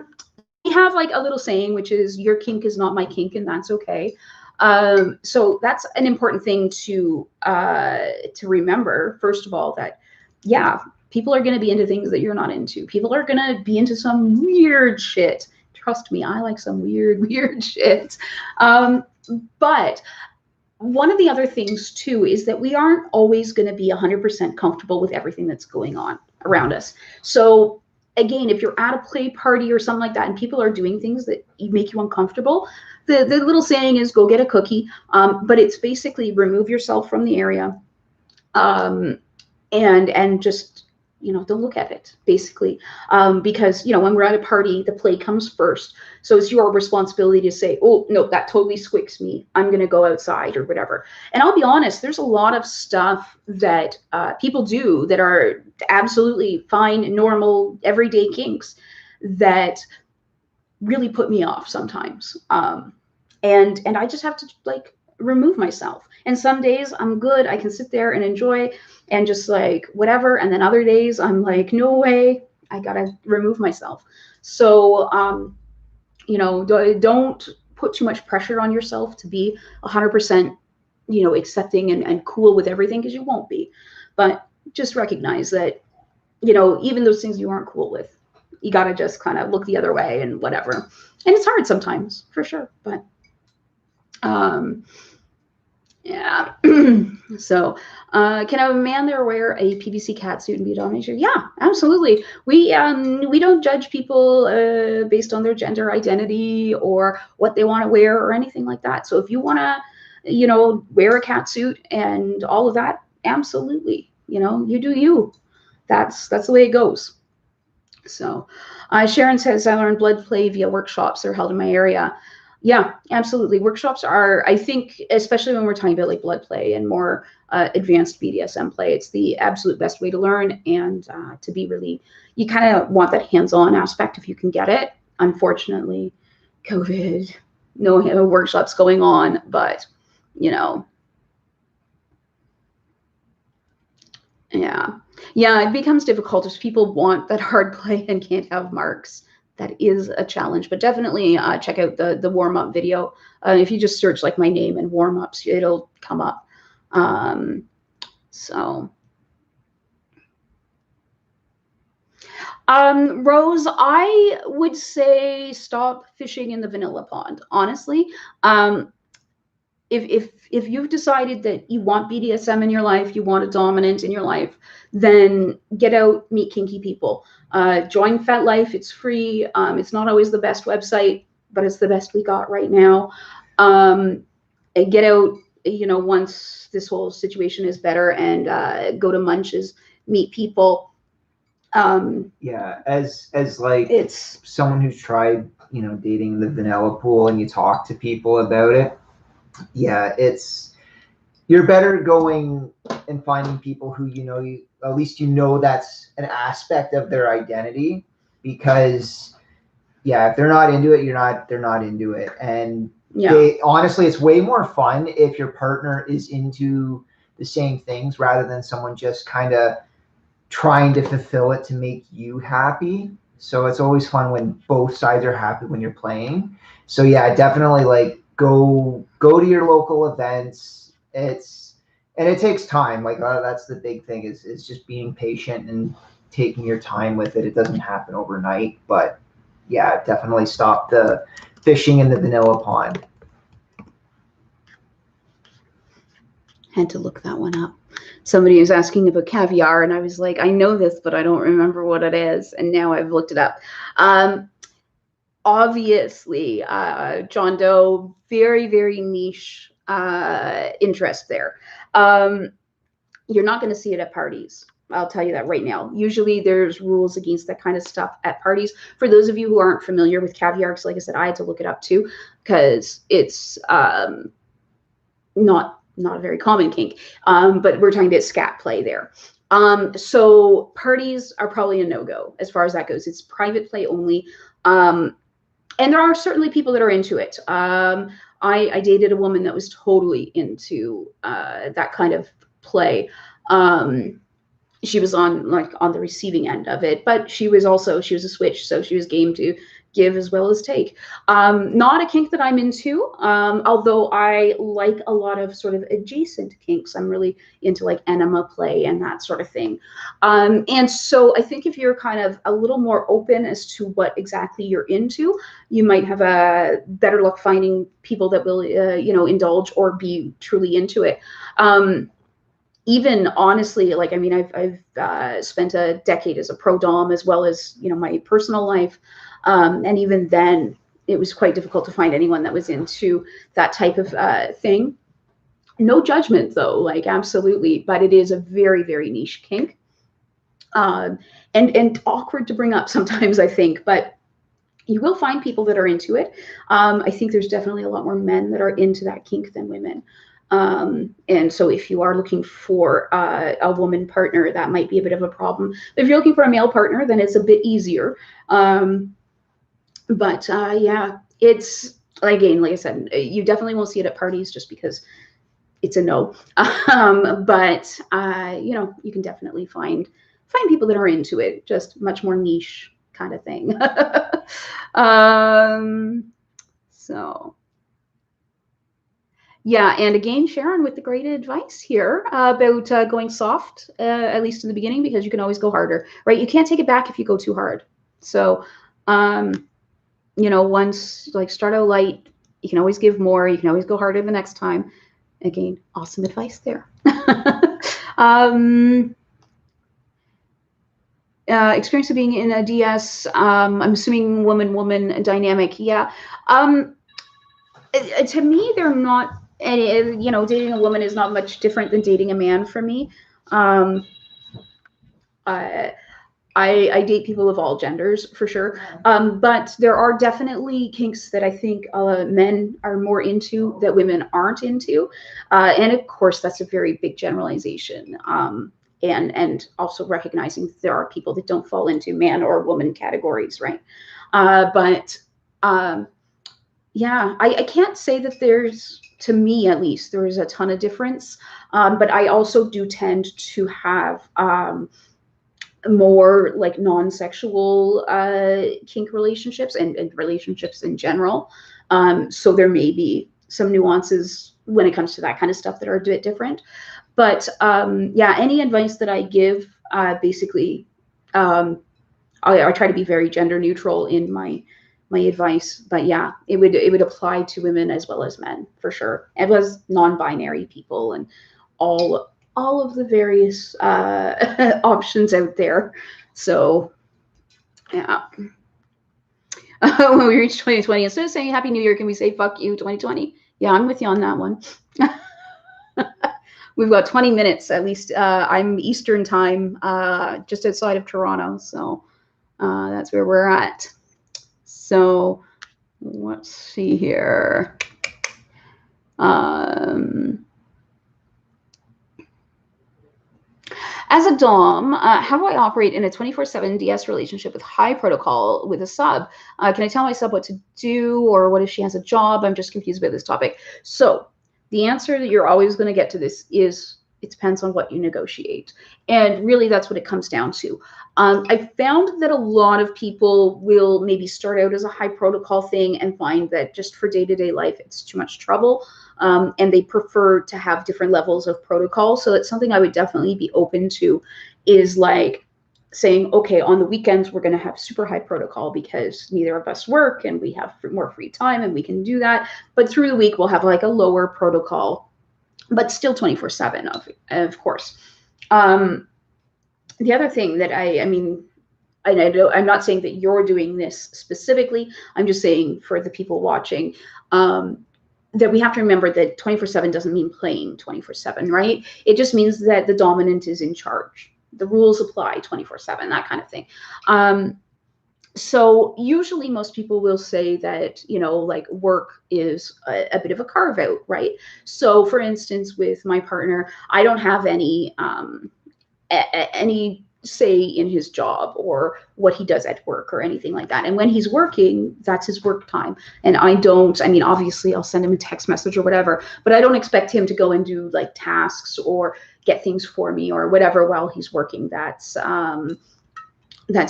We have like a little saying, which is your kink is not my kink, and that's okay. So that's an important thing to remember. First of all, that, yeah, people are going to be into things that you're not into. People are going to be into some weird shit. Trust me, I like some weird shit. But one of the other things too is that we aren't always going to be 100% comfortable with everything that's going on around us. So again, if you're at a play party or something like that and people are doing things that make you uncomfortable, the little saying is go get a cookie. But it's basically remove yourself from the area, and just, don't look at it, basically. Because, when we're at a party, the play comes first. So it's your responsibility to say, oh, no, that totally squicks me. I'm going to go outside or whatever. And I'll be honest, there's a lot of stuff that people do that are absolutely fine, normal, everyday kinks that really put me off sometimes. And I just have to remove myself. And some days I'm good. I can sit there and enjoy and just whatever. And then other days I'm like, no way, I gotta remove myself. So, don't put too much pressure on yourself to be 100%, accepting and cool with everything, because you won't be. But just recognize that, even those things you aren't cool with, you gotta just kind of look the other way and whatever. And it's hard sometimes, for sure. But yeah. So, can a man there wear a PVC catsuit and be a dominator? Yeah, absolutely. We don't judge people based on their gender identity or what they want to wear or anything like that. So if you want to, wear a catsuit and all of that, absolutely. You do you. That's the way it goes. So, Sharon says, I learned blood play via workshops that are held in my area. Yeah, absolutely. Workshops are, I think, especially when we're talking about blood play and more advanced BDSM play, it's the absolute best way to learn and to be really, you kind of want that hands-on aspect if you can get it. Unfortunately, COVID, no workshops going on, but, yeah. Yeah, it becomes difficult if people want that hard play and can't have marks. That is a challenge, but definitely check out the warm-up video. If you just search my name and warm-ups, it'll come up. Rose, I would say stop fishing in the vanilla pond, honestly. If you've decided that you want BDSM in your life, you want a dominant in your life, then get out, meet kinky people. Join FetLife. It's free. It's not always the best website, but it's the best we got right now. And get out, once this whole situation is better, and go to munches, meet people. Yeah, as it's someone who's tried, dating the vanilla pool, and you talk to people about it. Yeah, you're better going and finding people who at least that's an aspect of their identity, because if they're not into it, they're not into it. And honestly, it's way more fun if your partner is into the same things rather than someone just kind of trying to fulfill it to make you happy. So it's always fun when both sides are happy when you're playing. So yeah, definitely go to your local events. It takes time. That's the big thing is just being patient and taking your time with it. It doesn't happen overnight, but yeah, definitely stop the fishing in the vanilla pond. Had to look that one up. Somebody was asking about caviar, and I was like, I know this, but I don't remember what it is. And now I've looked it up. Obviously, John Doe, very, very niche interest there. You're not going to see it at parties. I'll tell you that right now. Usually there's rules against that kind of stuff at parties. For those of you who aren't familiar with caviar, because like I said, I had to look it up too, because it's not a very common kink, but we're talking about scat play there. So parties are probably a no-go as far as that goes. It's private play only. And there are certainly people that are into it. I dated a woman that was totally into that kind of play. She was on the receiving end of it, but she was a switch, so she was game to give as well as take. Not a kink that I'm into, although I like a lot of sort of adjacent kinks. I'm really into enema play and that sort of thing. And so I think if you're kind of a little more open as to what exactly you're into, you might have a better luck finding people that will, indulge or be truly into it. even honestly, like, I mean, I've spent a decade as a pro dom as well as, you know, my personal life. And even then it was quite difficult to find anyone that was into that type of thing. No judgment though, like absolutely, but it is a very, very niche kink. Um, and awkward to bring up sometimes, I think, but you will find people that are into it. I think there's definitely a lot more men that are into that kink than women. And so if you are looking for a woman partner, that might be a bit of a problem. If you're looking for a male partner, then it's a bit easier. But yeah, it's, again, like I said, you definitely won't see it at parties just because it's a no. But you know, you can definitely find people that are into it, just much more niche kind of thing. So yeah, and again, Sharon with the great advice here about going soft, at least in the beginning, because you can always go harder, right? You can't take it back if you go too hard. So, you know, once, like, start out light, you can always give more, you can always go harder the next time. Again, awesome advice there. Experience of being in a DS, I'm assuming woman dynamic. Yeah. To me, they're not, you know, dating a woman is not much different than dating a man for me. Um, I date people of all genders for sure. But there are definitely kinks that I think men are more into that women aren't into. And of course, that's a very big generalization. And also recognizing there are people that don't fall into man or woman categories, right? But yeah, I can't say that there's, to me at least, there is a ton of difference. But I also do tend to have more like non-sexual kink relationships and relationships in general. So there may be some nuances when it comes to that kind of stuff that are a bit different. But yeah, any advice that I give, basically, I try to be very gender neutral in my advice. But yeah, it would apply to women as well as men for sure, as well as non-binary people and all of the various options out there. So yeah. When we reach 2020, instead of saying Happy New Year, can we say fuck you 2020? Yeah, I'm with you on that one. We've got 20 minutes at least. I'm Eastern time, just outside of Toronto, so that's where we're at. So let's see here. As a dom, how do I operate in a 24/7 DS relationship with high protocol with a sub? Can I tell my sub what to do, or what if she has a job? I'm just confused about this topic. So the answer that you're always going to get to this is it depends on what you negotiate. And really, that's what it comes down to. I found that a lot of people will maybe start out as a high protocol thing and find that just for day-to-day life, it's too much trouble. And they prefer to have different levels of protocol. So it's something I would definitely be open to, is like saying, okay, on the weekends, we're going to have super high protocol because neither of us work and we have more free time and we can do that. But through the week, we'll have like a lower protocol, but still 24/7, of course. The other thing that I mean, I'm not saying that you're doing this specifically. I'm just saying for the people watching, that we have to remember that 24/7 doesn't mean playing 24/7, right? It just means that the dominant is in charge. The rules apply 24/7, that kind of thing. So usually most people will say that, you know, like work is a bit of a carve out, right? So for instance, with my partner, I don't have any say in his job or what he does at work or anything like that. And when he's working, that's his work time. And I mean, obviously I'll send him a text message or whatever, but I don't expect him to go and do like tasks or get things for me or whatever while he's working. That's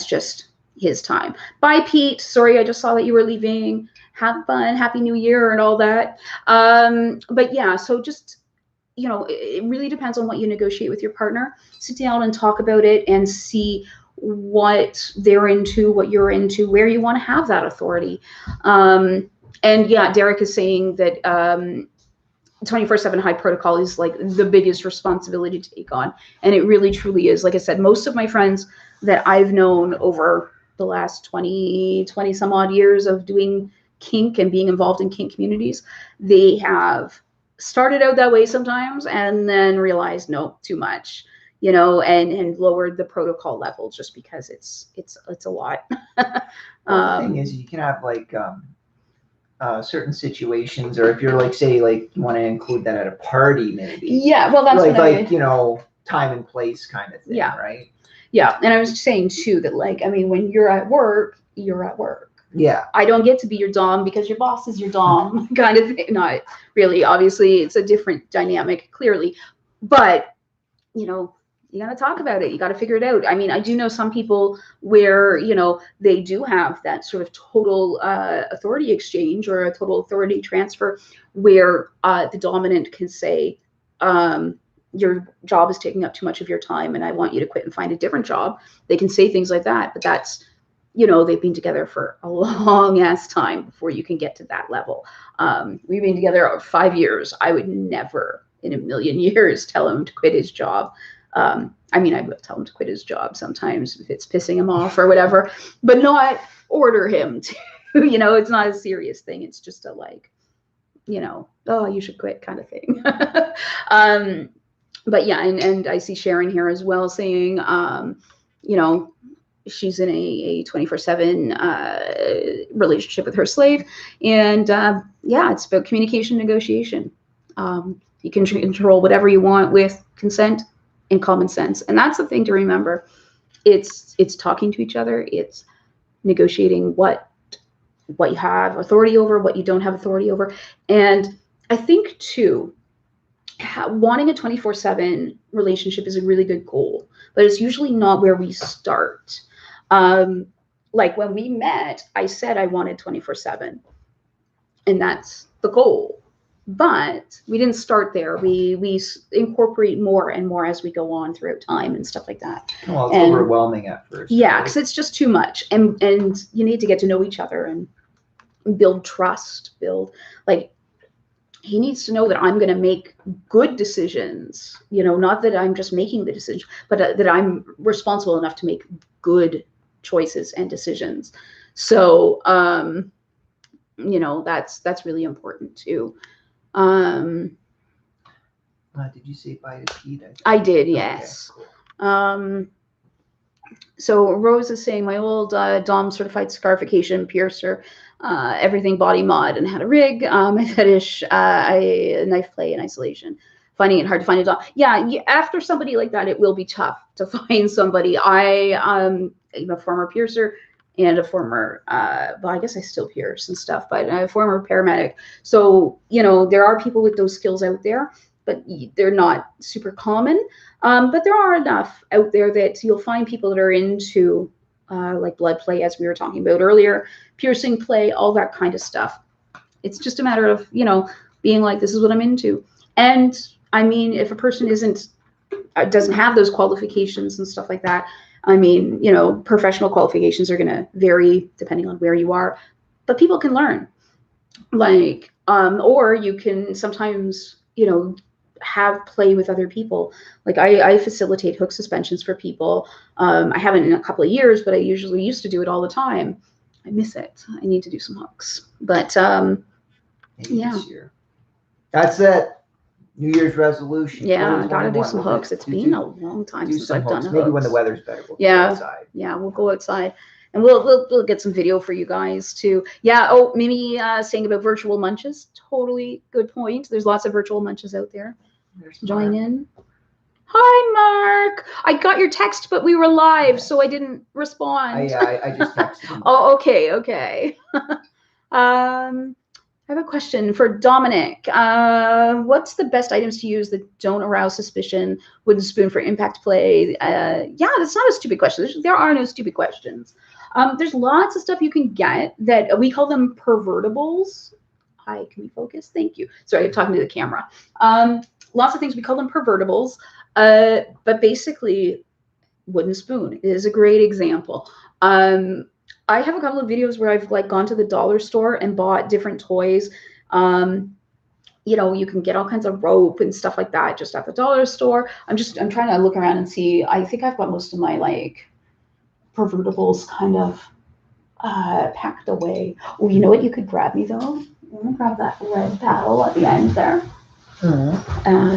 just his time. Bye, Pete. Sorry, I just saw that you were leaving. Have fun. Happy New Year and all that. But yeah, so just, you know, it really depends on what you negotiate with your partner. Sit down and talk about it and see what they're into, what you're into, where you want to have that authority. And yeah, Derek is saying that 24/7 high protocol is like the biggest responsibility to take on. And it really truly is. Like I said, most of my friends that I've known over the last 20 some odd years of doing kink and being involved in kink communities, they have started out that way sometimes and then realized, no, too much, you know, and lowered the protocol level just because it's a lot. Well, the thing is, you can have like certain situations, or if you're like, say, like you want to include that at a party, maybe. Yeah, well, that's like you know, time and place kind of thing, yeah. right? Yeah, and I was saying too that, like, I mean, when you're at work, you're at work. Yeah. I don't get to be your dom because your boss is your dom, kind of thing. Not really. Obviously, it's a different dynamic, clearly, but you know, you got to talk about it. You got to figure it out. I mean, I do know some people where, you know, they do have that sort of total authority exchange or a total authority transfer where the dominant can say, your job is taking up too much of your time and I want you to quit and find a different job. They can say things like that, but that's, you know, they've been together for a long ass time before you can get to that level. We've been together 5 years. I would never in a million years tell him to quit his job. I mean, I will tell him to quit his job sometimes if it's pissing him off or whatever, but not order him to, you know, it's not a serious thing. It's just a like, you know, oh, you should quit kind of thing. But yeah, and I see Sharon here as well saying, you know, she's in a 24/7 relationship with her slave. And yeah, it's about communication, negotiation. You can control whatever you want with consent and common sense. And that's the thing to remember. It's talking to each other. It's negotiating what you have authority over, what you don't have authority over. And I think too, wanting a 24/7 relationship is a really good goal, but it's usually not where we start. Like when we met, I said I wanted 24/7, and that's the goal. But we didn't start there. We incorporate more and more as we go on throughout time and stuff like that. Well, it's overwhelming at first. Yeah, because it's just too much, and you need to get to know each other and build trust. Build, like, he needs to know that I'm going to make good decisions. You know, not that I'm just making the decision, but that I'm responsible enough to make good choices and decisions. So, you know, that's really important too. Did you say bye to Pete? I did, yes. Okay, cool. So Rose is saying my old Dom certified scarification piercer, everything body mod and had a rig. My fetish, knife play and isolation. Finding it hard to find a Dom. Yeah, after somebody like that, it will be tough to find somebody. I'm a former piercer and a former, well, I guess I still pierce and stuff, but a former paramedic. So, you know, there are people with those skills out there, but they're not super common. But there are enough out there that you'll find people that are into like blood play, as we were talking about earlier, piercing play, all that kind of stuff. It's just a matter of, you know, being like, this is what I'm into. And I mean, if a person doesn't have those qualifications and stuff like that, I mean, you know, professional qualifications are going to vary depending on where you are, but people can learn. Like, or you can sometimes, you know, have play with other people. Like I facilitate hook suspensions for people. I haven't in a couple of years, but I usually used to do it all the time. I miss it. I need to do some hooks, but yeah. This year. That's it. New Year's resolution. Yeah, I gotta do some hooks. It's been a long time since I've done hooks. Maybe when the weather's better, we'll go outside. Yeah, we'll go outside. And we'll get some video for you guys too. Yeah. Oh, Mimi saying about virtual munches. Totally good point. There's lots of virtual munches out there. Join in. Hi, Mark. I got your text, but we were live, so I didn't respond. I just texted him. Oh, okay. I have a question for Dominic. What's the best items to use that don't arouse suspicion? Wooden spoon for impact play? Yeah, that's not a stupid question. There are no stupid questions. There's lots of stuff you can get that we call them pervertibles. Hi, can we focus? Thank you. Sorry, I'm talking to the camera. Lots of things, we call them pervertibles. But basically, wooden spoon is a great example. I have a couple of videos where I've like gone to the dollar store and bought different toys. you know, you can get all kinds of rope and stuff like that just at the dollar store. I'm trying to look around and see. I think I've got most of my like pervertibles kind of packed away. Oh, you know what? You could grab me though. I'm gonna grab that red paddle at the end there.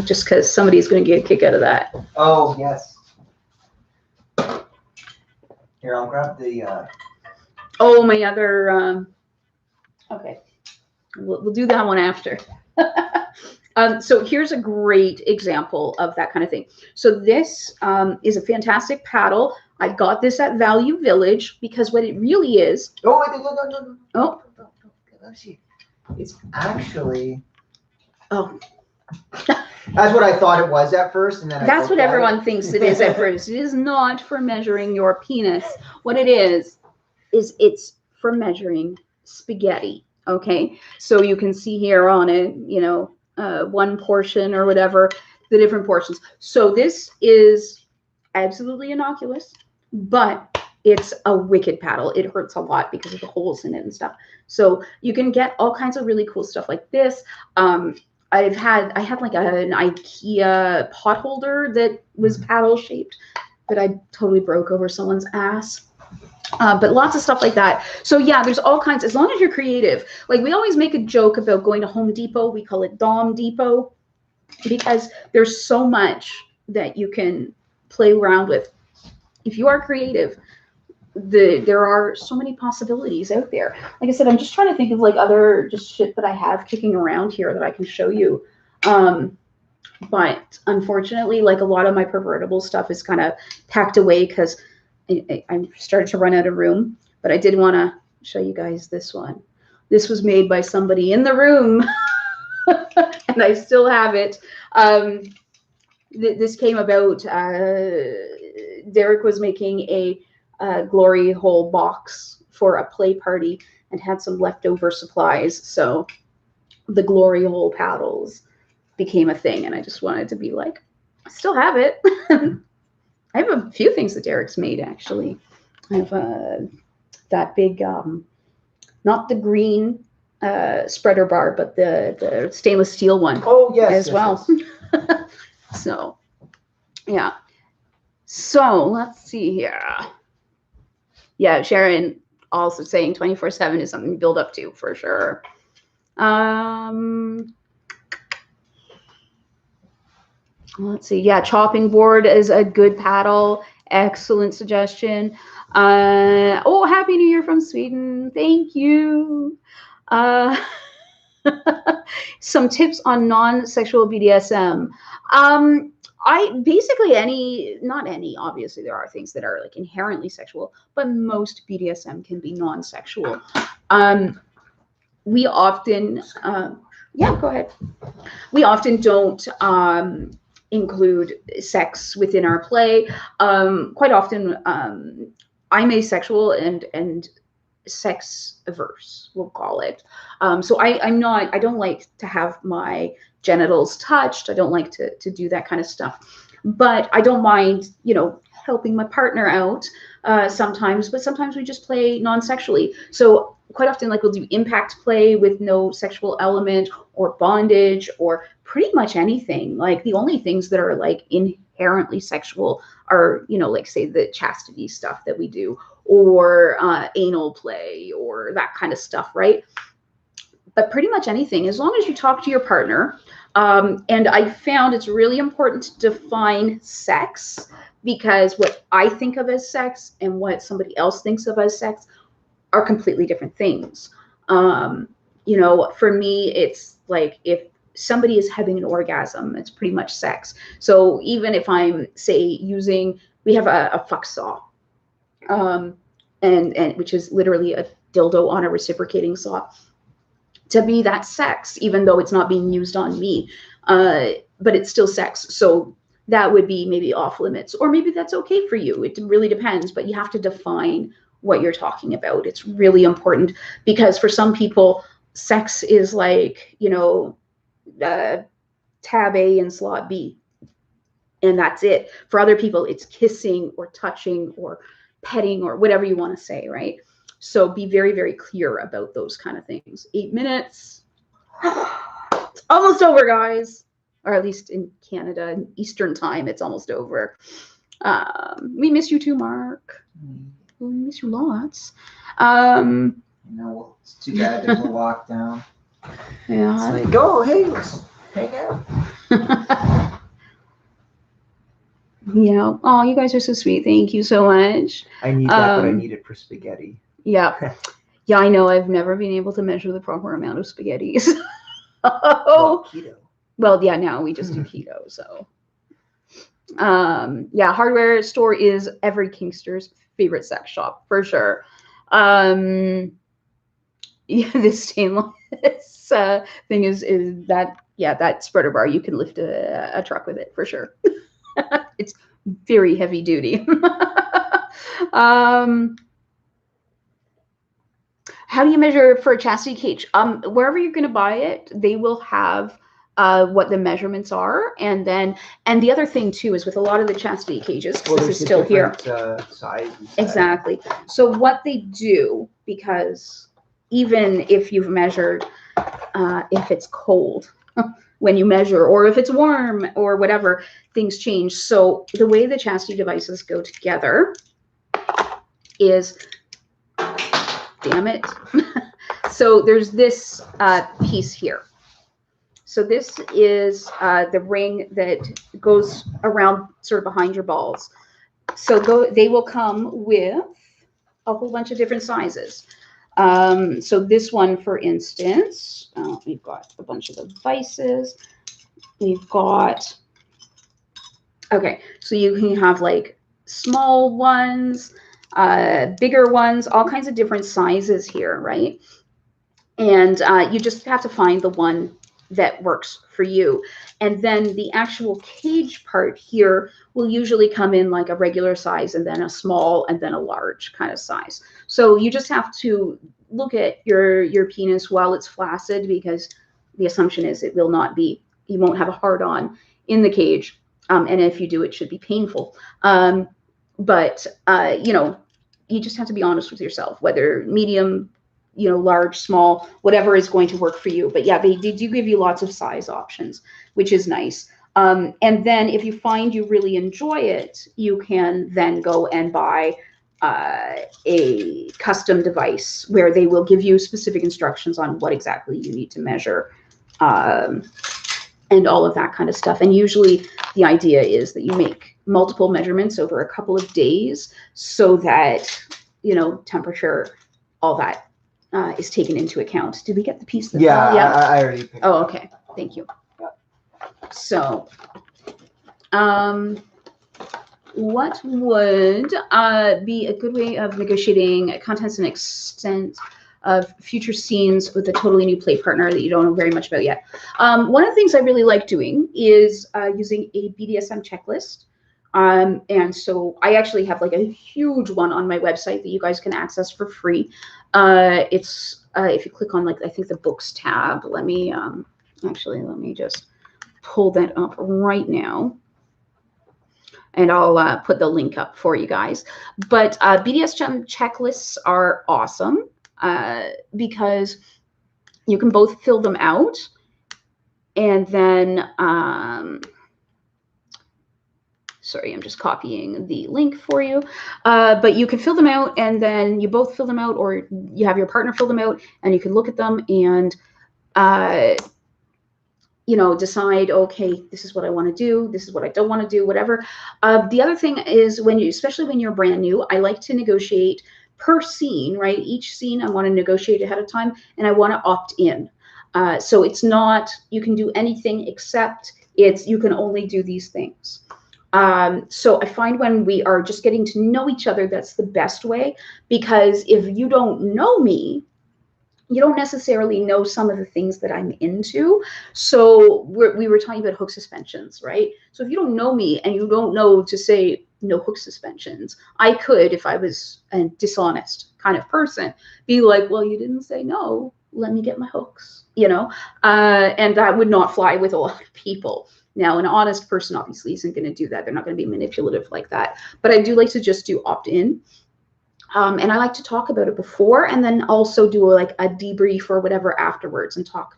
Just because somebody's gonna get a kick out of that. Oh yes. Here, I'll grab the. Oh, my other. Okay, we'll do that one after. So here's a great example of that kind of thing. So this is a fantastic paddle. I got this at Value Village because what it really is. Oh, no. Oh. Let's see. It's actually. Oh. That's what I thought it was at first, and then that's what everyone thinks it is at first. It is not for measuring your penis. What it is it's for measuring spaghetti. Okay, so you can see here on it, you know, one portion or whatever, the different portions. So this is absolutely innocuous, but it's a wicked paddle. It hurts a lot because of the holes in it and stuff. So you can get all kinds of really cool stuff like this. I had like an IKEA pot holder that was paddle shaped that I totally broke over someone's ass. But lots of stuff like that. So yeah, there's all kinds, as long as you're creative. Like we always make a joke about going to Home Depot. We call it Dom Depot because there's so much that you can play around with. If you are creative, there are so many possibilities out there. Like I said, I'm just trying to think of like other just shit that I have kicking around here that I can show you. But unfortunately, like a lot of my pervertible stuff is kind of packed away because I started to run out of room. But I did want to show you guys this one. This was made by somebody in the room, and I still have it. This came about. Derek was making a glory hole box for a play party and had some leftover supplies. So the glory hole paddles became a thing. And I just wanted to be like, I still have it. I have a few things that Derek's made, actually. I have that big, not the green spreader bar, but the stainless steel one. Oh, yes. As well. Yes. So, yeah. So let's see here. Yeah, Sharon also saying 24/7 is something to build up to for sure. Let's see. Yeah, chopping board is a good paddle. Excellent suggestion. Oh, Happy New Year from Sweden. Thank you. Some tips on non-sexual BDSM. I basically not any, obviously there are things that are like inherently sexual, but most BDSM can be non-sexual. We often, yeah, go ahead. We often don't include sex within our play. Quite often, I'm asexual and sex averse, we'll call it. So I don't like to have my genitals touched. I don't like to do that kind of stuff, but I don't mind, you know, helping my partner out sometimes, but sometimes we just play non-sexually. So quite often, like we'll do impact play with no sexual element or bondage or pretty much anything. Like the only things that are like inherently sexual are, you know, like say the chastity stuff that we do or anal play or that kind of stuff, right? But pretty much anything, as long as you talk to your partner. And I found it's really important to define sex because what I think of as sex and what somebody else thinks of as sex are completely different things. You know, for me, it's like if somebody is having an orgasm, it's pretty much sex. So even if I'm, say, we have a fuck saw, and which is literally a dildo on a reciprocating saw. To me, that's sex, even though it's not being used on me, but it's still sex. So that would be maybe off limits, or maybe that's okay for you. It really depends, but you have to define what you're talking about. It's really important because for some people, sex is like, you know, tab A and slot B, and that's it. For other people, it's kissing or touching or petting or whatever you want to say, right? So be very, very clear about those kind of things. 8 minutes. almost over, guys. Or at least in Canada, Eastern time, it's almost over. We miss you too, Mark. We miss you lots. No, it's too bad there's a lockdown. Yeah. It's like, oh, hey, let's hang out. Yeah. Oh, you guys are so sweet. Thank you so much. I need that, but I need it for spaghetti. Yeah. Yeah, I know. I've never been able to measure the proper amount of spaghettis. Well, keto. Well, yeah, now we just do keto. So, yeah, hardware store is every kinkster's favorite sex shop for sure. Yeah, this stainless thing is that, yeah, that spreader bar, you can lift a truck with it for sure. It's very heavy duty. How do you measure for a chastity cage? Wherever you're going to buy it, they will have what the measurements are, and the other thing too is with a lot of the chastity cages, well, this is still here. Sizes. Exactly. So what they do, because even if you've measured, if it's cold when you measure, or if it's warm or whatever, things change. So the way the chastity devices go together is, damn it. So there's this piece here. So this is the ring that goes around sort of behind your balls. So they will come with a whole bunch of different sizes. So this one, for instance, we've got a bunch of devices. We've got, okay, so you can have like small ones, bigger ones, all kinds of different sizes here, right? And you just have to find the one that works for you. And then the actual cage part here will usually come in like a regular size, and then a small, and then a large kind of size. So you just have to look at your penis while it's flaccid, because the assumption is it will not be, you won't have a hard on in the cage. And if you do, it should be painful. But you know, you just have to be honest with yourself, whether medium, you know, large, small, whatever is going to work for you. But yeah, they do give you lots of size options, which is nice. And then if you find you really enjoy it, you can then go and buy a custom device where they will give you specific instructions on what exactly you need to measure, and all of that kind of stuff. And usually the idea is that you make multiple measurements over a couple of days, so that, you know, temperature, all that is taken into account. Did we get the piece that yeah, fell? Yeah, I already picked oh, okay, thank you. So what would be a good way of negotiating contents and extent of future scenes with a totally new play partner that you don't know very much about yet? One of the things I really like doing is using a BDSM checklist. And so I actually have like a huge one on my website that you guys can access for free. It's if you click on, like, I think the books tab, let me actually, let me just pull that up right now, and I'll put the link up for you guys. But BDSM checklists are awesome because you can both fill them out, and then sorry, I'm just copying the link for you. But you can fill them out, and then you both fill them out, or you have your partner fill them out, and you can look at them and, you know, decide, okay, this is what I want to do, this is what I don't want to do, whatever. The other thing is, when you, especially when you're brand new, I like to negotiate per scene, right? Each scene I want to negotiate ahead of time, and I want to opt in. So it's not, you can do anything except it's, you can only do these things. So I find when we are just getting to know each other, that's the best way, because if you don't know me, you don't necessarily know some of the things that I'm into. So we were talking about hook suspensions, right? So if you don't know me and you don't know to say no hook suspensions, I could, if I was a dishonest kind of person, be like, well, you didn't say no, let me get my hooks, you know? And that would not fly with a lot of people. Now, an honest person obviously isn't going to do that. They're not going to be manipulative like that. But I do like to just do opt-in. And I like to talk about it before, and then also do like a debrief or whatever afterwards, and talk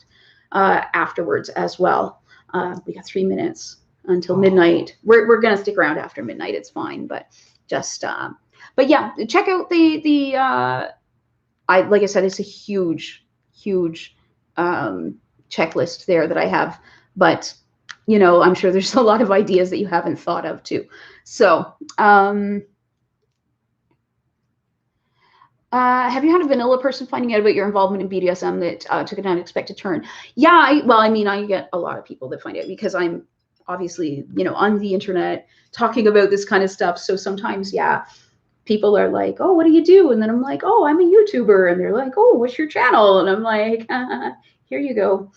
afterwards as well. We got 3 minutes until midnight. We're gonna stick around after midnight. It's fine, but just but yeah, check out the like I said, it's a huge checklist there that I have, but you know, I'm sure there's a lot of ideas that you haven't thought of too. So have you had a vanilla person finding out about your involvement in BDSM that took an unexpected turn? Yeah, well, I mean, I get a lot of people that find out because I'm obviously, you know, on the internet talking about this kind of stuff. So sometimes, yeah, people are like, oh, what do you do? And then I'm like, oh, I'm a YouTuber. And they're like, oh, what's your channel? And I'm like, here you go.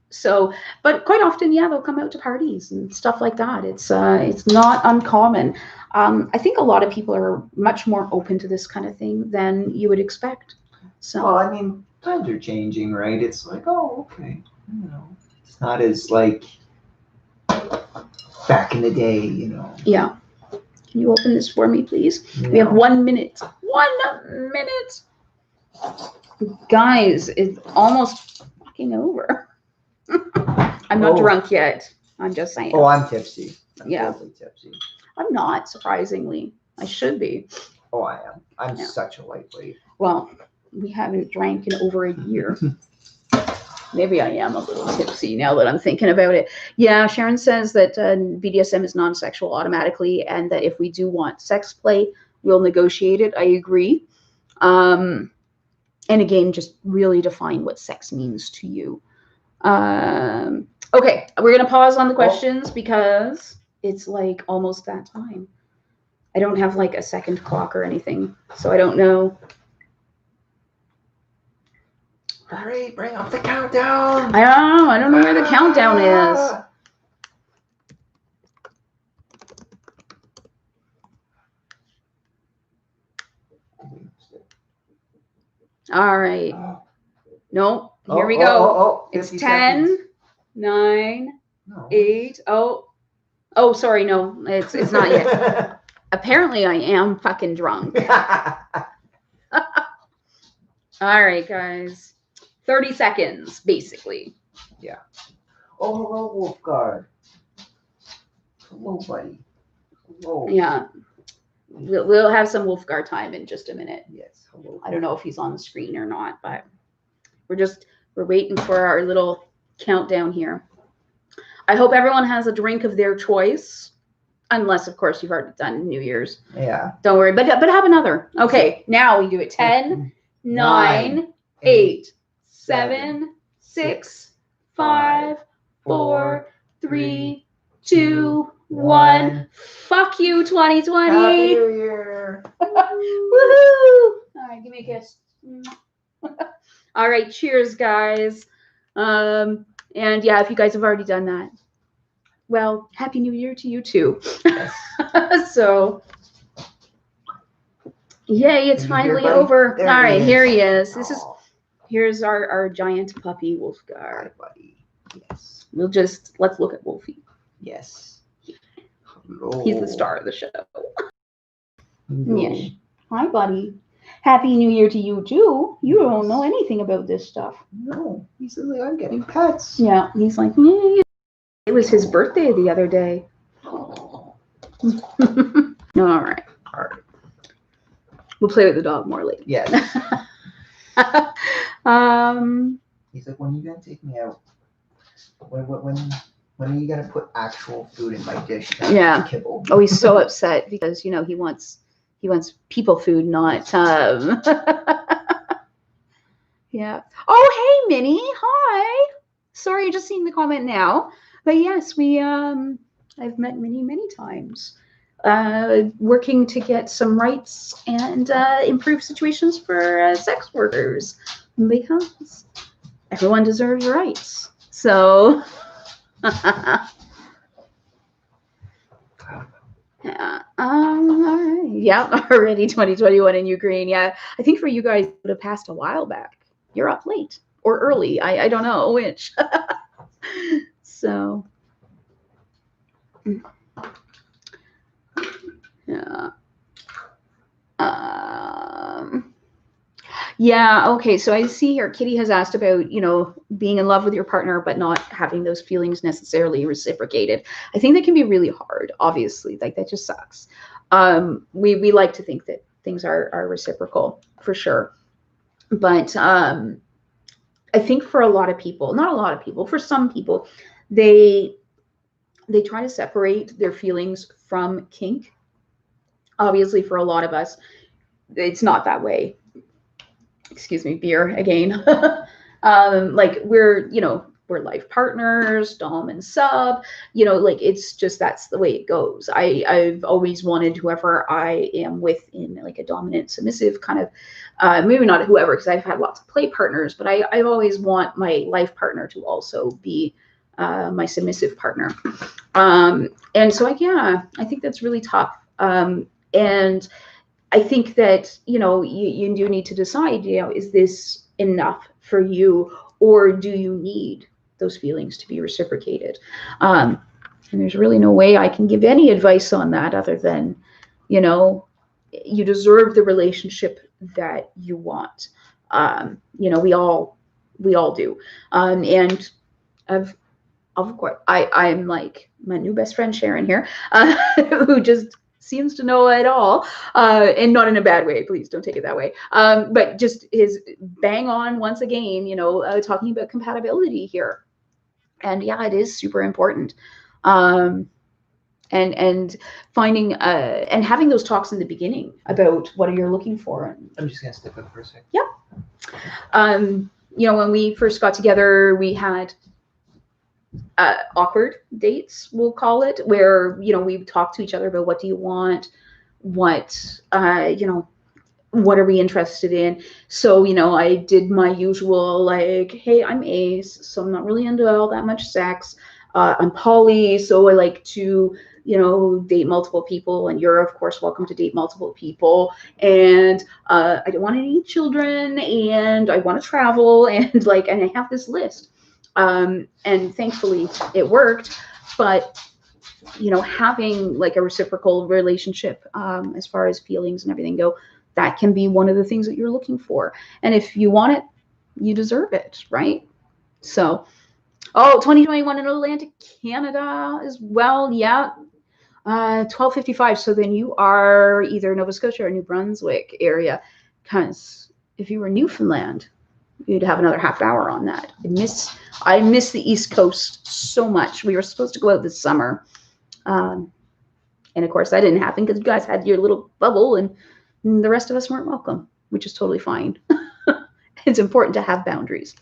So, but quite often, yeah, they'll come out to parties and stuff like that. It's not uncommon. I think a lot of people are much more open to this kind of thing than you would expect. So, well, I mean, times are changing, right? It's like, oh, okay, you know, it's not as like back in the day, you know. Yeah. Can you open this for me, please? No. We have 1 minute. 1 minute. Guys, it's almost fucking over. I'm not drunk yet. I'm just saying. Oh, I'm tipsy. I'm totally tipsy. I'm not, surprisingly. I should be. Oh, I am. I'm such a lightweight. Well, we haven't drank in over a year. Maybe I am a little tipsy now that I'm thinking about it. Yeah, Sharon says that BDSM is non-sexual automatically, and that if we do want sex play, we'll negotiate it. I agree. And again, just really define what sex means to you. Okay, we're going to pause on the questions because it's like almost that time. I don't have like a second clock or anything, so I don't know. All right, bring up the countdown. I don't know where the countdown is. All right. Nope. Here we go. It's 10, seconds. 9, 8. Oh, sorry. No, it's not yet. Apparently, I am fucking drunk. All right, guys. 30 seconds, basically. Yeah. Oh, hello, Wolfguard. Hello, buddy. Hello. Yeah. We'll have some Wolfguard time in just a minute. Yes. Hello. I don't know if he's on the screen or not, but we're waiting for our little countdown here. I hope everyone has a drink of their choice, unless, of course, you've already done New Year's. Yeah. Don't worry, but have another. Okay, now we do it. 10, 9, 8, 7, 6, 5, 4, 3, 2, 1. Fuck you, 2020. Happy New Year. Woohoo! All right, give me a kiss. All right, cheers, guys. And yeah, if you guys have already done that, well, Happy New Year to you too. Yes. So, yay, it's finally over. All right, here he is. Here's our giant puppy, Wolfguard. Hi, buddy. Yes. Let's look at Wolfie. Yes. Hello. He's the star of the show. Hello. Yes. Hi, buddy. Happy New Year to you too. You don't know anything about this stuff. No, he says I'm getting pets. Yeah, he's like, it was his birthday the other day. All right. We'll play with the dog more later. Yes. He's like, when are you gonna take me out? When are you gonna put actual food in my dish? Yeah. Kibble. Oh, he's so upset because he wants people food, not Yeah. Oh, hey, Minnie. Hi. Sorry, I just seen the comment now. But yes, I've met Minnie many times. Working to get some rights and improve situations for sex workers because everyone deserves rights. So, yeah, already 2021 in Ukraine. Yeah, I think for you guys, it would have passed a while back. You're up late or early. I don't know which. So, yeah. Yeah, okay. So I see here Kitty has asked about, being in love with your partner, but not having those feelings necessarily reciprocated. I think that can be really hard, obviously. Like that just sucks. We like to think that things are reciprocal for sure. But I think for a lot of people, not a lot of people, for some people, they try to separate their feelings from kink. Obviously, for a lot of us, it's not that way. Excuse me, beer again. Like we're life partners, dom and sub, like it's just, that's the way it goes. I've always wanted whoever I am with in like a dominant submissive kind of, maybe not whoever, because I've had lots of play partners, but I always want my life partner to also be my submissive partner. And so I think that's really tough. And I think that, you do need to decide, is this enough for you, or do you need those feelings to be reciprocated? And there's really no way I can give any advice on that other than, you deserve the relationship that you want. We all do. And of course, I'm like my new best friend Sharon here, who just seems to know it all, and not in a bad way. Please don't take it that way. But just is bang on once again, talking about compatibility here, and yeah, it is super important. And finding and having those talks in the beginning about what you're looking for. I'm just gonna step up for a second. Yep. When we first got together, we had awkward dates, we'll call it, where we talk to each other about what do you want, what what are we interested in. So I did my usual, like, hey, I'm ace, so I'm not really into all that much sex. I'm poly, so I like to date multiple people, and you're of course welcome to date multiple people, and I don't want any children, and I want to travel, and I have this list. And thankfully it worked. But having like a reciprocal relationship, as far as feelings and everything go, that can be one of the things that you're looking for. And if you want it, you deserve it, right? So 2021 in Atlantic Canada as well. Yeah. 12:55. So then you are either Nova Scotia or New Brunswick area, because if you were Newfoundland, you'd have another half hour on that. I miss the East Coast so much. We were supposed to go out this summer, and of course that didn't happen because you guys had your little bubble, and the rest of us weren't welcome, which is totally fine. It's important to have boundaries.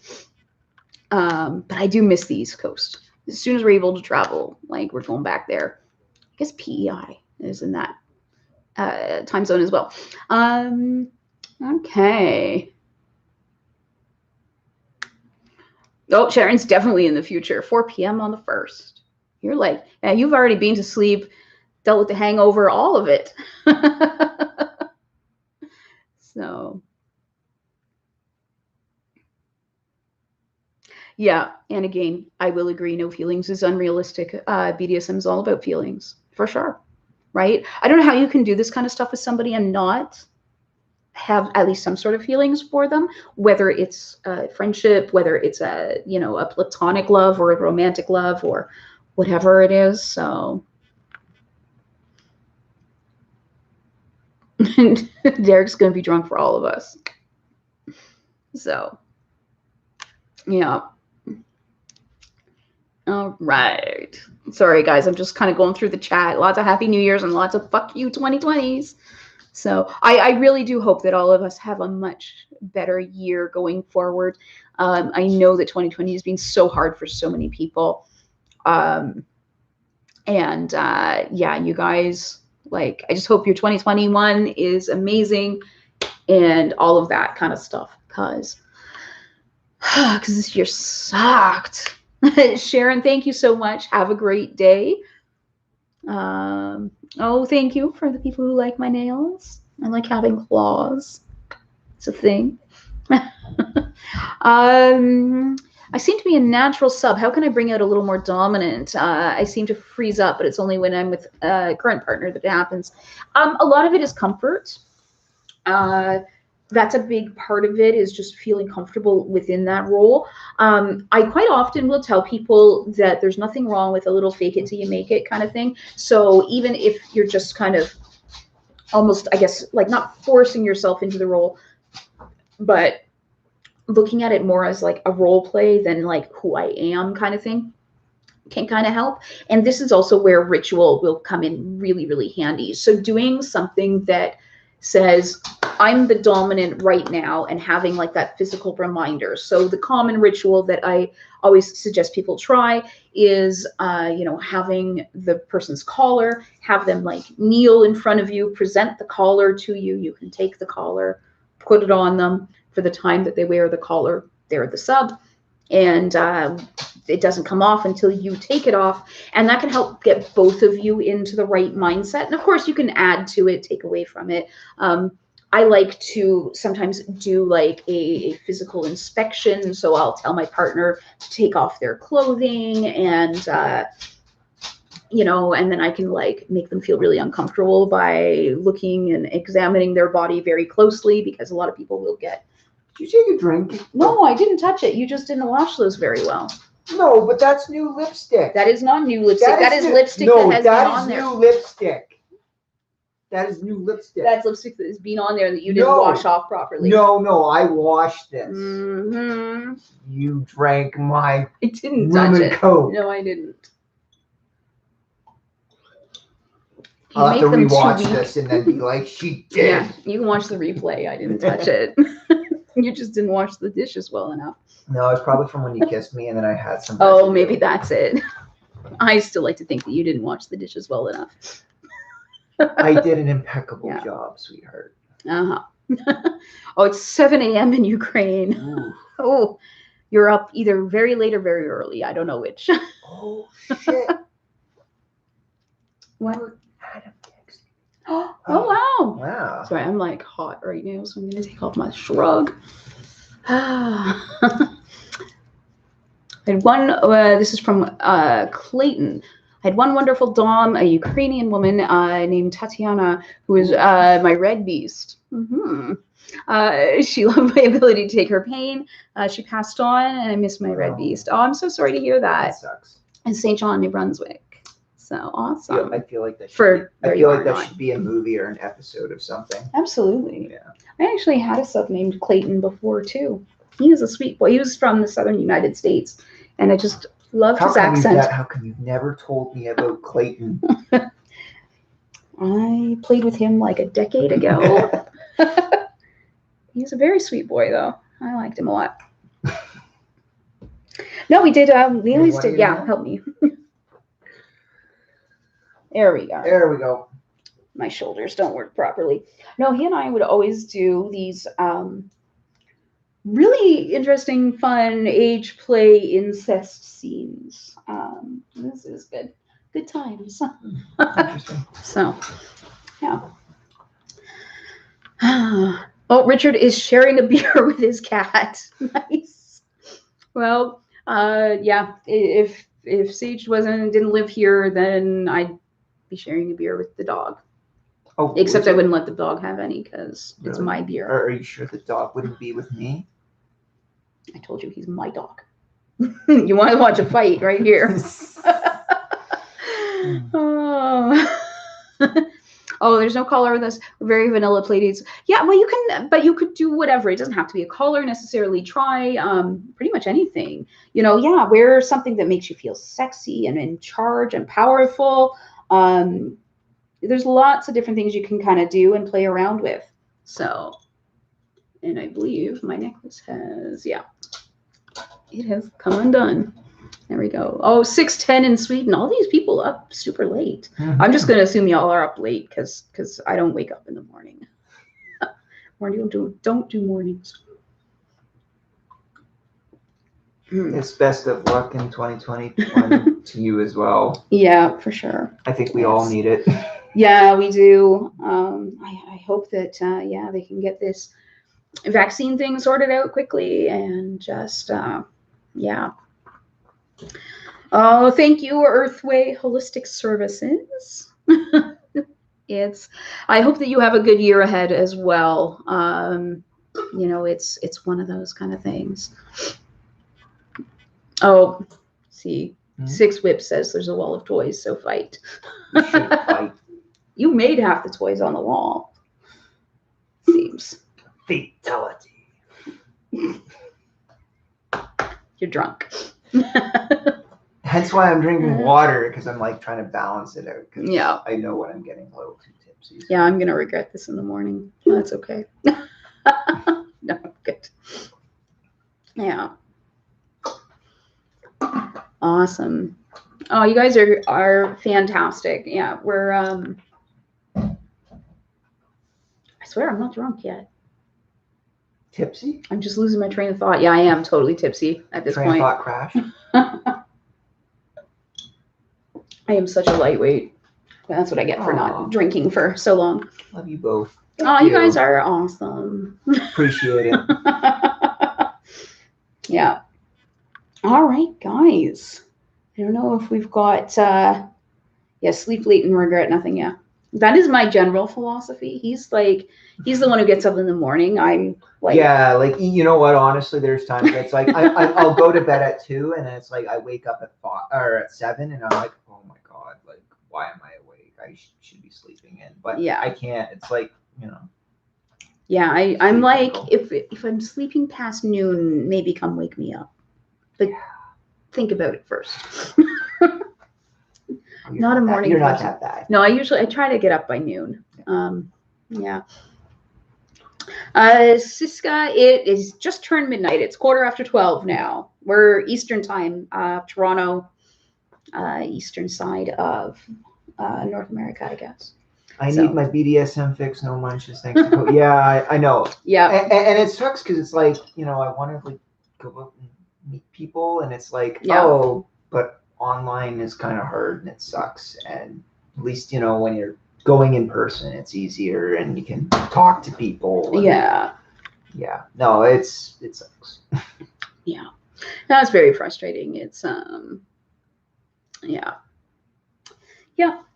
But I do miss the East Coast. As soon as we're able to travel, like we're going back there. I guess PEI is in that time zone as well. Okay. Oh, Sharon's definitely in the future. 4 p.m. on the 1st. You're like, yeah, you've already been to sleep, dealt with the hangover, all of it. So, yeah. And again, I will agree, no feelings is unrealistic. BDSM is all about feelings, for sure. Right? I don't know how you can do this kind of stuff with somebody and not have at least some sort of feelings for them, whether it's a friendship, whether it's a platonic love or a romantic love or whatever it is. So Derek's going to be drunk for all of us. So yeah. All right. Sorry guys, I'm just kind of going through the chat. Lots of happy new years and lots of fuck you 2020s. So I really do hope that all of us have a much better year going forward. I know that 2020 has been so hard for so many people. Yeah, you guys, like, I just hope your 2021 is amazing and all of that kind of stuff, because this year sucked. Sharon, thank you so much. Have a great day. Oh, thank you for the people who like my nails. I like having claws. It's a thing. I seem to be a natural sub. How can I bring out a little more dominant? I seem to freeze up, but it's only when I'm with a current partner that it happens. A lot of it is comfort. that's a big part of it, is just feeling comfortable within that role. I quite often will tell people that there's nothing wrong with a little fake it till you make it kind of thing. So even if you're just kind of almost, I guess, like not forcing yourself into the role, but looking at it more as like a role play than like who I am kind of thing, can kind of help. And this is also where ritual will come in really, really handy. So doing something that says, I'm the dominant right now, and having like that physical reminder. So the common ritual that I always suggest people try is, having the person's collar, have them like kneel in front of you, present the collar to you. You can take the collar, put it on them for the time that they wear the collar. They're the sub. And it doesn't come off until you take it off. And that can help get both of you into the right mindset. And of course, you can add to it, take away from it. I like to sometimes do like a physical inspection. So I'll tell my partner to take off their clothing, and and then I can like make them feel really uncomfortable by looking and examining their body very closely, because a lot of people will get. Did you take a drink? No, I didn't touch it. You just didn't wash those very well. No, but that's new lipstick. That is not new lipstick. That is lipstick that has been on there. No, that is new lipstick. That is new lipstick. That's lipstick that has been on there that you didn't wash off properly. No, I washed this. Mm-hmm. You drank my I didn't touch it. Coke. No, I didn't. I'll have to rewatch this and then be like, she did. Yeah, you can watch the replay. I didn't touch it. You just didn't wash the dishes well enough. No, it's probably from when you kissed me and then I had some. Oh, maybe that's it. I still like to think that you didn't wash the dishes well enough. I did an impeccable job, sweetheart. Oh, it's 7 a.m. in Ukraine. Ooh. Oh, you're up either very late or very early. I don't know which. Oh, shit. What? Adam texted me. Oh, wow. Wow. Sorry, I'm like hot right now, so I'm going to take off my shrug. And one, this is from Clayton. I had one wonderful dom, a Ukrainian woman named Tatiana, who is my red beast. Mm-hmm. She loved my ability to take her pain. She passed on, and I miss my red beast. Oh, I'm so sorry to hear that. That sucks. In St. John, New Brunswick. So awesome. I feel like that should be a movie or an episode of something. Absolutely. Yeah. I actually had a sub named Clayton before too. He was a sweet boy. He was from the southern United States, and I just loved his accent. How come you've never told me about Clayton? I played with him like a decade ago. He's a very sweet boy, though. I liked him a lot. No, we did. We always did. Yeah, help me. There we go. There we go. My shoulders don't work properly. No, he and I would always do these really interesting, fun age play incest scenes. This is good. Good times. Interesting. So, yeah. Oh, Richard is sharing a beer with his cat. Nice. Well, yeah. If Sage didn't live here, then I'd be sharing a beer with the dog. Oh, except I wouldn't let the dog have any because it's Really? my beer. Are you sure the dog wouldn't be with me? I told you he's my dog. You want to watch a fight right here. Oh. Oh, there's no collar with us. We're very vanilla platies. Yeah, well, you can, but you could do whatever. It doesn't have to be a collar necessarily. Try pretty much anything. Yeah, wear something that makes you feel sexy and in charge and powerful. There's lots of different things you can kind of do and play around with. So, and I believe my necklace has, yeah, it has come undone. There we go. Oh, 6:10 in Sweden. All these people up super late. Mm-hmm. I'm just going to assume y'all are up late because I don't wake up in the morning. Don't do mornings. It's best of luck in 2020 to you as well. Yeah, for sure. I think we all need it. Yeah, we do. I hope that, they can get this vaccine thing sorted out quickly and just, yeah. Oh, thank you, Earthway Holistic Services. I hope that you have a good year ahead as well. you know, it's one of those kind of things. Oh, see, Six Whip says there's a wall of toys, so fight. We should fight. You made half the toys on the wall. Seems. Fatality. You're drunk. Hence why I'm drinking water, because I'm like trying to balance it out. Yeah. I know when I'm getting a little too tipsy. So. Yeah, I'm gonna regret this in the morning. That's okay. No, I'm good. Yeah. Awesome. Oh, you guys are fantastic. Yeah, we're I swear I'm not drunk yet. Tipsy? I'm just losing my train of thought. Yeah, I am totally tipsy at this point. Train of thought crash. I am such a lightweight. That's what I get for not drinking for so long. Love you both. Thank you guys are awesome. Appreciate it. Yeah. All right, guys. I don't know if we've got sleep late and regret nothing. Yeah. That is my general philosophy. He's the one who gets up in the morning. I'm like, yeah, like, you know what, honestly, there's times that's like I'll go to bed at 2 and then it's like I wake up at 5 or at 7 and I'm like, oh my god, like, why am I awake? I should be sleeping in, but yeah, I can't. It's like, you know. Yeah, I'm like, if I'm sleeping past noon, maybe come wake me up, but think about it first. Not a morning. You're not that bad. No, I try to get up by noon. Yeah. Siska, it is just turned midnight. It's 12:15 now. We're Eastern time, Toronto, eastern side of North America, I guess. I need my BDSM fix. No munches, thanks. Yeah, I know. Yeah. And it sucks because it's like, you know, I want to like go out and meet people, and it's like, oh, but online is kind of hard and it sucks. And at least, you know, when you're going in person, it's easier and you can talk to people. Yeah. Yeah. No, it sucks. Yeah. That's very frustrating. It's yeah,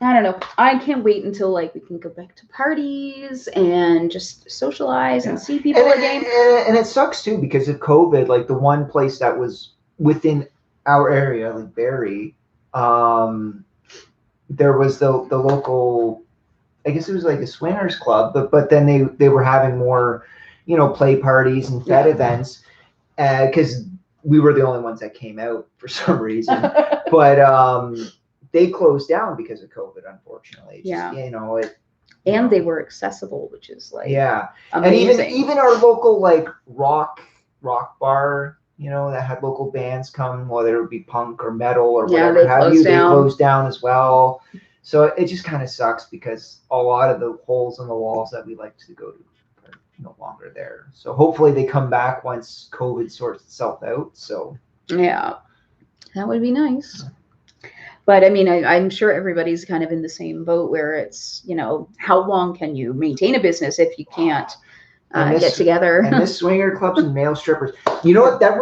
I don't know. I can't wait until like we can go back to parties and just socialize and see people again. And it sucks too because of COVID. Like the one place that was within our area, like Barrie, there was the local, I guess it was like a swingers club, but then they were having more, you know, play parties and fed events, because we were the only ones that came out for some reason. But they closed down because of COVID, unfortunately. You know, and they were accessible, which is like amazing. And even our local like rock bar, you know, that had local bands come, whether it be punk or metal or whatever they closed down as well. So it just kind of sucks because a lot of the holes in the walls that we like to go to are no longer there. So hopefully they come back once COVID sorts itself out. So yeah, that would be nice. But I mean, I'm sure everybody's kind of in the same boat where it's, you know, how long can you maintain a business if you can't get together? And this swinger clubs and male strippers. You know what? That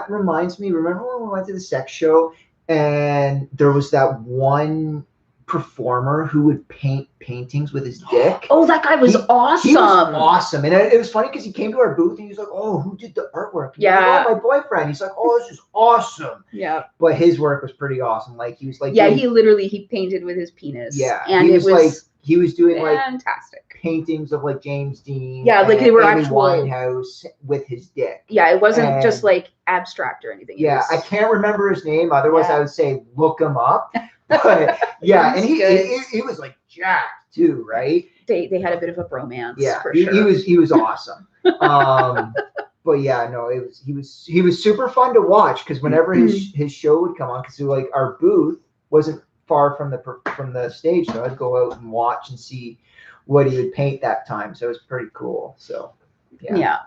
reminds me. Remember when we went to the sex show and there was that one performer who would paint paintings with his dick? Oh, that guy was awesome. He was awesome. And it was funny because he came to our booth and he was like, oh, who did the artwork? Yeah. Like, oh, my boyfriend. He's like, oh, this is awesome. Yeah. But his work was pretty awesome. Like he was like, yeah, he painted with his penis. Yeah. And he was doing fantastic. Like paintings of like James Dean. Yeah, like they were Amy actual Winehouse with his dick. Yeah, it wasn't just like abstract or anything. Yeah, I can't remember his name. Otherwise, I would say look him up. But yeah, and he was like jacked too, right? They had a bit of a bromance. Yeah, for sure. He was awesome. But yeah, no, he was super fun to watch because whenever his show would come on, because like our booth wasn't far from the stage, so I'd go out and watch and see what he would paint that time. So it was pretty cool. So yeah.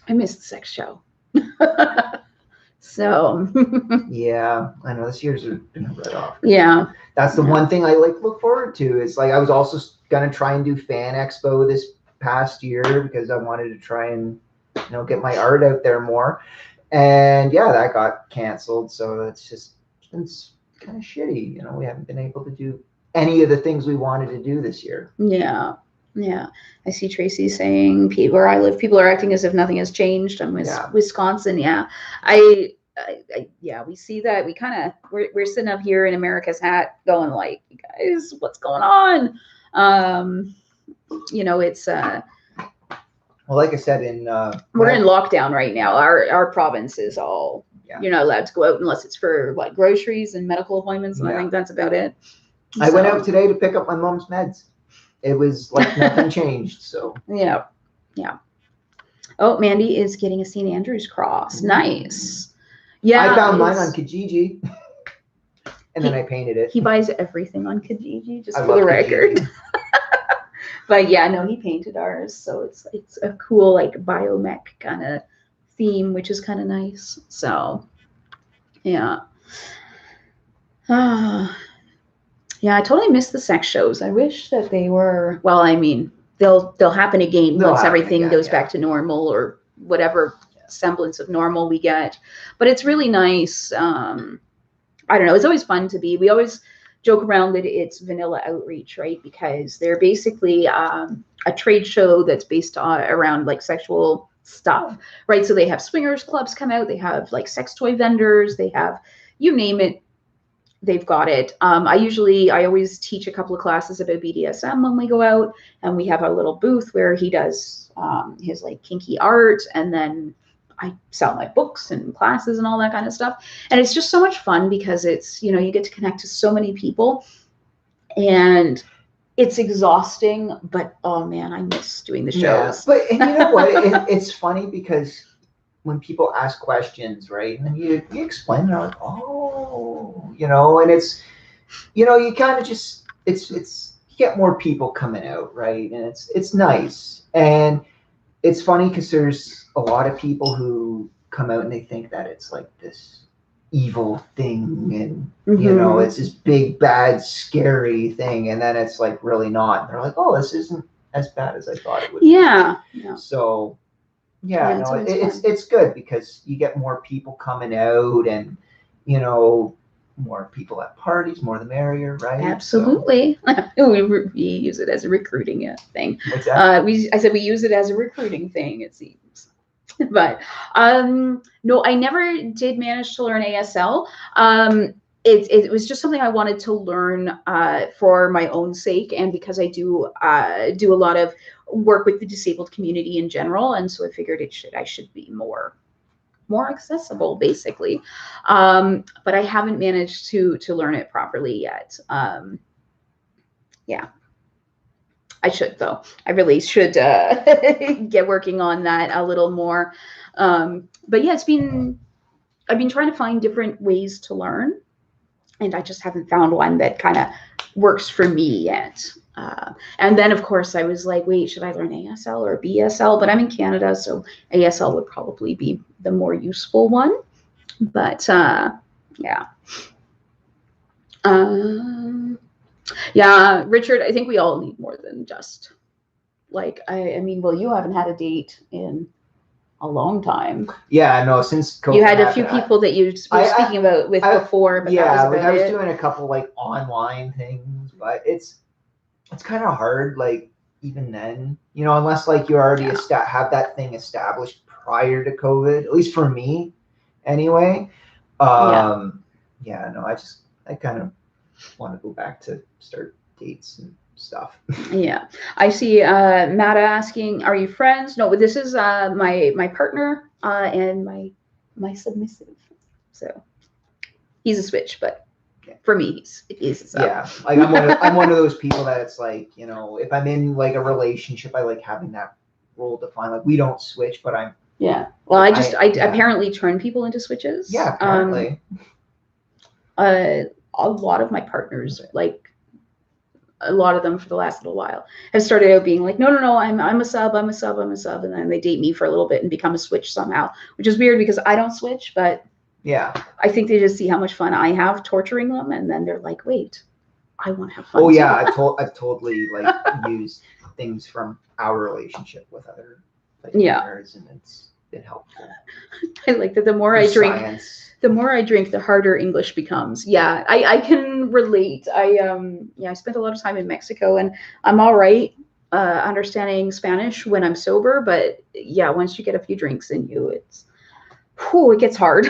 I missed the sex show. So yeah, I know this year's been right off. Yeah, that's the one thing I like look forward to. Is like I was also gonna try and do Fan Expo this past year because I wanted to try and, you know, get my art out there more, and yeah, that got canceled. So it's kind of shitty. You know, we haven't been able to do any of the things we wanted to do this year. Yeah. Yeah, I see Tracy saying, where I live, people are acting as if nothing has changed. I'm Wisconsin. Yeah, yeah, we see that. We kind of we're sitting up here in America's hat, going like, you guys, what's going on? It's Well, like I said, we're in lockdown right now. Our province is all, you're not allowed to go out unless it's for like groceries and medical appointments, and I think that's about it. I went out today to pick up my mom's meds. It was like nothing changed. So yeah. Oh, Mandy is getting a St. Andrew's cross. Nice. Yeah, I found mine on Kijiji, and then I painted it. He buys everything on Kijiji, just for the record. But yeah, no, he painted ours, so it's a cool like biomech kind of theme, which is kind of nice. So yeah. Yeah, I totally miss the sex shows. I wish that they were, well, I mean, they'll happen again once everything goes back to normal, or whatever semblance of normal we get. But it's really nice. I don't know. It's always fun to be. We always joke around that it's vanilla outreach, right? Because they're basically a trade show that's based around like sexual stuff, right? So they have swingers clubs come out. They have like sex toy vendors. They have, you name it, they've got it. I always teach a couple of classes about BDSM when we go out, and we have a little booth where he does his like kinky art, and then I sell my books and classes and all that kind of stuff. And it's just so much fun because it's, you get to connect to so many people, and it's exhausting, but oh man, I miss doing the shows. Yeah, but and you know what? It's funny because when people ask questions, right, and then you explain, they're like, oh, and it's, you kind of just, it's you get more people coming out, right, and it's nice. And it's funny because there's a lot of people who come out and they think that it's like this evil thing, and it's this big bad scary thing, and then it's like really not, and they're like, oh, this isn't as bad as I thought it would be. So yeah, no, it's good because you get more people coming out, and more people at parties, more the merrier, right? Absolutely. So, we use it as a recruiting thing. What's that? I said we use it as a recruiting thing, it seems. But no, I never did manage to learn ASL. It was just something I wanted to learn for my own sake, and because I do a lot of work with the disabled community in general, and so I figured I should be more accessible, basically. But I haven't managed to learn it properly yet. Yeah, I should, though. I really should get working on that a little more. But yeah, I've been trying to find different ways to learn, and I just haven't found one that kind of works for me yet. And then, of course, I was like, wait, should I learn ASL or BSL? But I'm in Canada, so ASL would probably be the more useful one. But yeah. Yeah, Richard, I think we all need more than just like, I mean, well, you haven't had a date in a long time. Yeah, no, since COVID. You had a few people that you were speaking about with before, but yeah, I was doing a couple like online things, but it's kind of hard, like even then, unless like you already have that thing established prior to COVID, at least for me anyway. No, I kind of want to go back to start dates and stuff. Yeah, I see Matt asking, are you friends? No, this is my partner and my submissive. So he's a switch, but for me, he's like I'm one of those people that it's like, if I'm in like a relationship, I like having that role defined. Like we don't switch, but I'm. Yeah. Well, I apparently turn people into switches. Yeah, apparently. A lot of my partners, like a lot of them for the last little while, have started out being like, no, I'm a sub, and then they date me for a little bit and become a switch somehow, which is weird because I don't switch, but. Yeah, I think they just see how much fun I have torturing them, and then they're like, "Wait, I want to have fun." Oh yeah, I've totally like used things from our relationship with other partners, and it's been helpful. I like that. The more I drink, the harder English becomes. Yeah, I can relate. I spent a lot of time in Mexico, and I'm all right understanding Spanish when I'm sober, but yeah, once you get a few drinks in you, it gets hard.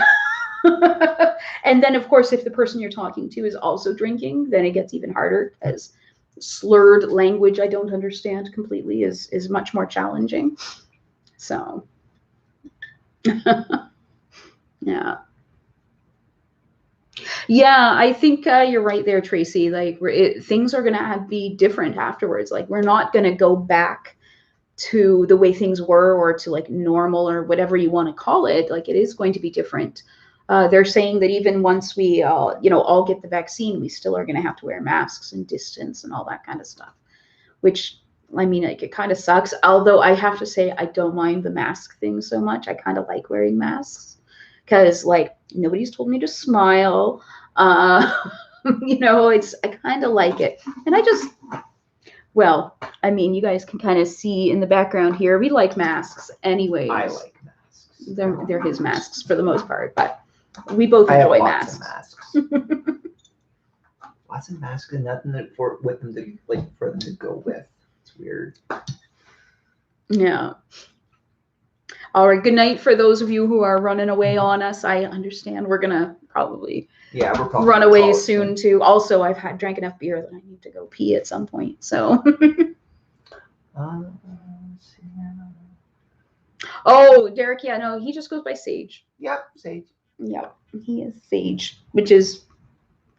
And then, of course, if the person you're talking to is also drinking, then it gets even harder, because slurred language I don't understand completely is much more challenging. So, yeah. Yeah, I think you're right there, Tracy. Like, things are going to be different afterwards. Like, we're not going to go back to the way things were, or to like normal, or whatever you want to call it. Like, it is going to be different. They're saying that even once we all get the vaccine, we still are going to have to wear masks and distance and all that kind of stuff, which, I mean, like, it kind of sucks. Although I have to say, I don't mind the mask thing so much. I kind of like wearing masks, because like nobody's told me to smile. I kind of like it. And well, I mean, you guys can kind of see in the background here, we like masks anyways. I like masks. They're his masks for the most part, but we both enjoy masks. Lots of masks and nothing for them to go with. It's weird. Yeah. All right. Good night for those of you who are running away on us. I understand. We're gonna probably run away soon too. Also, I've drank enough beer that I need to go pee at some point. So. Oh, Derek. Yeah, no, he just goes by Sage. Yep, Sage. Yep, he is Sage, which is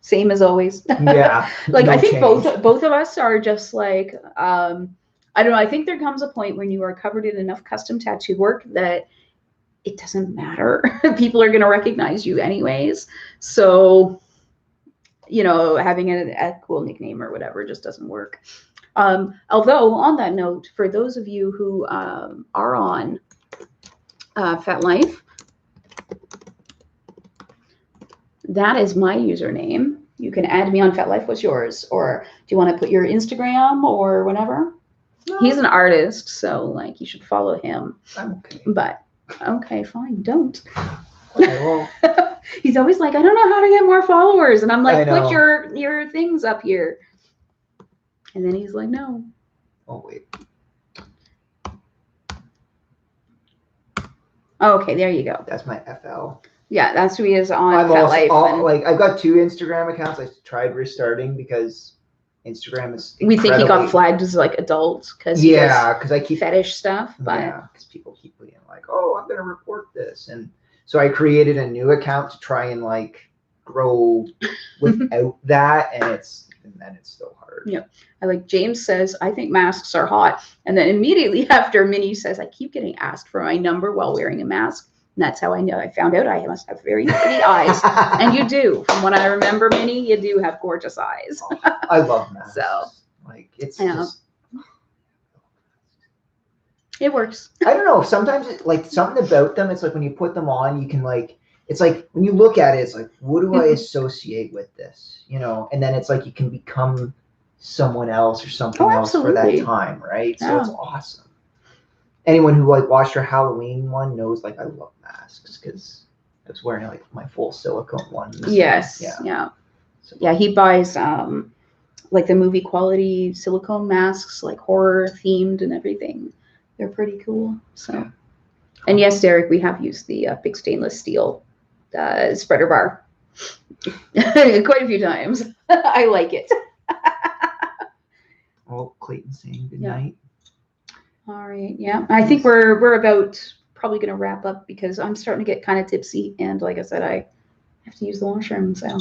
same as always. Yeah. Like, no, I think change. both of us are just like, I don't know. I think there comes a point when you are covered in enough custom tattoo work that it doesn't matter. People are going to recognize you anyways. So, having a cool nickname or whatever just doesn't work. Although, on that note, for those of you who are on FetLife, that is my username. You can add me on FetLife. What's yours? Or do you want to put your Instagram or whatever? No. He's an artist, so like you should follow him. I'm okay. But okay, fine, don't. Okay, well. He's always like, I don't know how to get more followers, and I'm like, put your things up here. And then he's like, no. Oh wait. Okay, there you go. That's my FL. Yeah, that's who he is on FetLife. Like, I've got 2 Instagram accounts. I tried restarting because Instagram is. We think he got flagged as like adult because I keep fetish stuff. But because people keep being like, oh, I'm gonna report this, and so I created a new account to try and like grow without that, and then it's still hard. Yeah, I like James says, I think masks are hot, and then immediately after, Minnie says, I keep getting asked for my number while wearing a mask. And that's how I found out I must have very pretty eyes. And you do. From what I remember, Minnie, you do have gorgeous eyes. I love masks. So, like, it's just. It works. I don't know. Sometimes, something about them, it's like when you put them on, you can it's like when you look at it, it's like, what do I associate with this? And then it's like you can become someone else or something else for that time, right? Yeah. So it's awesome. Anyone who watched our Halloween one knows I love masks because I was wearing my full silicone one. Yes. Yeah. So, yeah, he buys the movie quality silicone masks, horror themed and everything. They're pretty cool. So, and yes, Derek, we have used the big stainless steel spreader bar quite a few times. I like it. Oh, Clayton's saying good night. All right. Yeah, I think we're about probably going to wrap up because I'm starting to get kind of tipsy, and like I said, I have to use the washroom. So,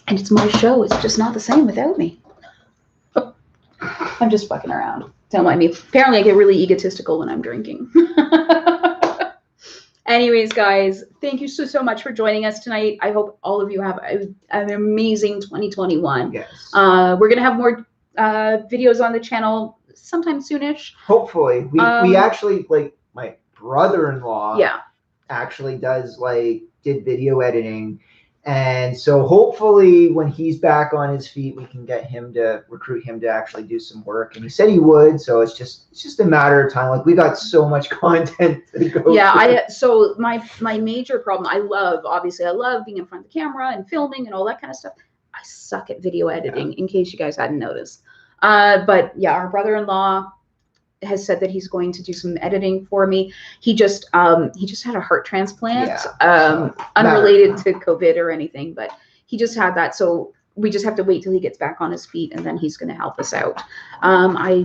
and it's my show. It's just not the same without me. I'm just fucking around. Don't mind me. Apparently, I get really egotistical when I'm drinking. Anyways, guys, thank you so much for joining us tonight. I hope all of you have an amazing 2021. Yes. We're going to have more videos on the channel sometime soonish. Hopefully. We actually, my brother-in-law actually did video editing. And so hopefully when he's back on his feet, we can recruit him to actually do some work. And he said he would. So it's just a matter of time. We got so much content to go through. So my major problem, I love being in front of the camera and filming and all that kind of stuff. I suck at video editing, in case you guys hadn't noticed. But yeah, our brother-in-law has said that he's going to do some editing for me. He just had a heart transplant, unrelated to COVID or anything, but he just had that. So we just have to wait till he gets back on his feet, and then he's going to help us out.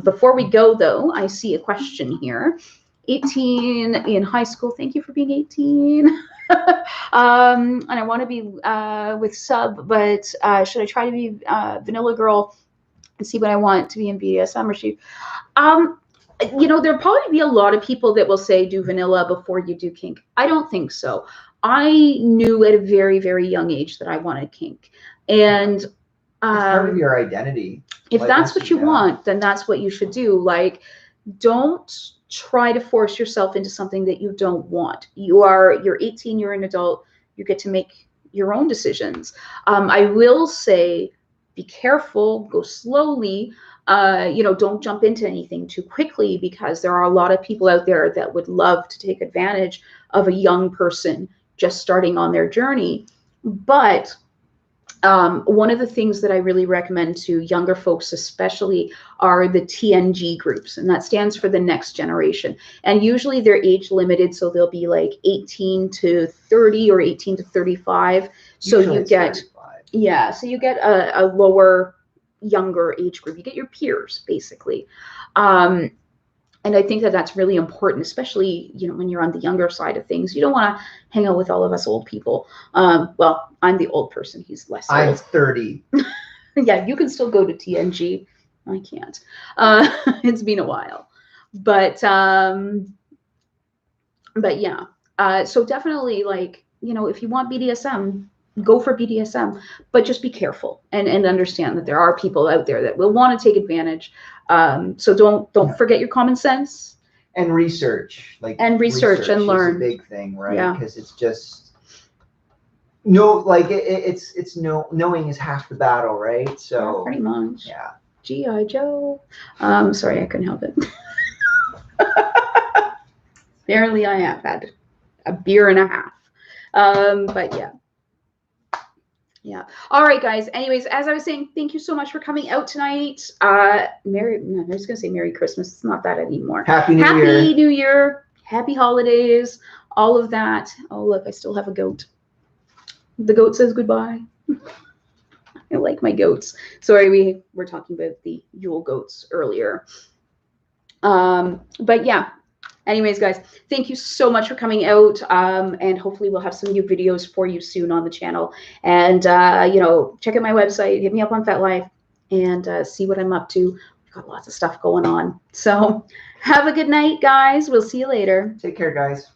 Before we go though, I see a question here. 18 in high school. Thank you for being 18. And I want to be with sub, but should I try to be vanilla girl and see what I want to be in BDSM, or should there'll probably be a lot of people that will say do vanilla before you do kink. I don't think so. I knew at a very, very young age that I wanted kink. And it's part of your identity. If that's what you want, then that's what you should do. Like, don't try to force yourself into something that you don't want. You're 18, you're an adult, you get to make your own decisions. I will say, be careful, go slowly. Don't jump into anything too quickly, because there are a lot of people out there that would love to take advantage of a young person just starting on their journey. But one of the things that I really recommend to younger folks especially are the TNG groups, and that stands for the next generation. And usually they're age limited, so they'll be like 18 to 30 or 18 to 35. So you get 35. So you get a lower, younger age group. You get your peers basically. And I think that that's really important, especially, when you're on the younger side of things. You don't want to hang out with all of us old people. Well, I'm the old person. He's less old. I'm 30. Yeah, you can still go to TNG. I can't. It's been a while. But yeah. So definitely, if you want BDSM, go for BDSM, but just be careful and understand that there are people out there that will want to take advantage. So don't forget your common sense and research, research and learn. Is a big thing, right? Because it's just it's knowing is half the battle, right? So pretty much. Yeah. G.I. Joe. Sorry, I couldn't help it. Apparently, I have had a beer and a half. But yeah. Yeah. All right, guys. Anyways, as I was saying, thank you so much for coming out tonight. I was going to say Merry Christmas. It's not that anymore. Happy New Year. Happy holidays. All of that. Oh, look, I still have a goat. The goat says goodbye. I like my goats. Sorry, we were talking about the Yule goats earlier. But yeah. Anyways, guys, thank you so much for coming out, and hopefully we'll have some new videos for you soon on the channel. And, check out my website, hit me up on FetLife, and see what I'm up to. We've got lots of stuff going on. So have a good night, guys. We'll see you later. Take care, guys.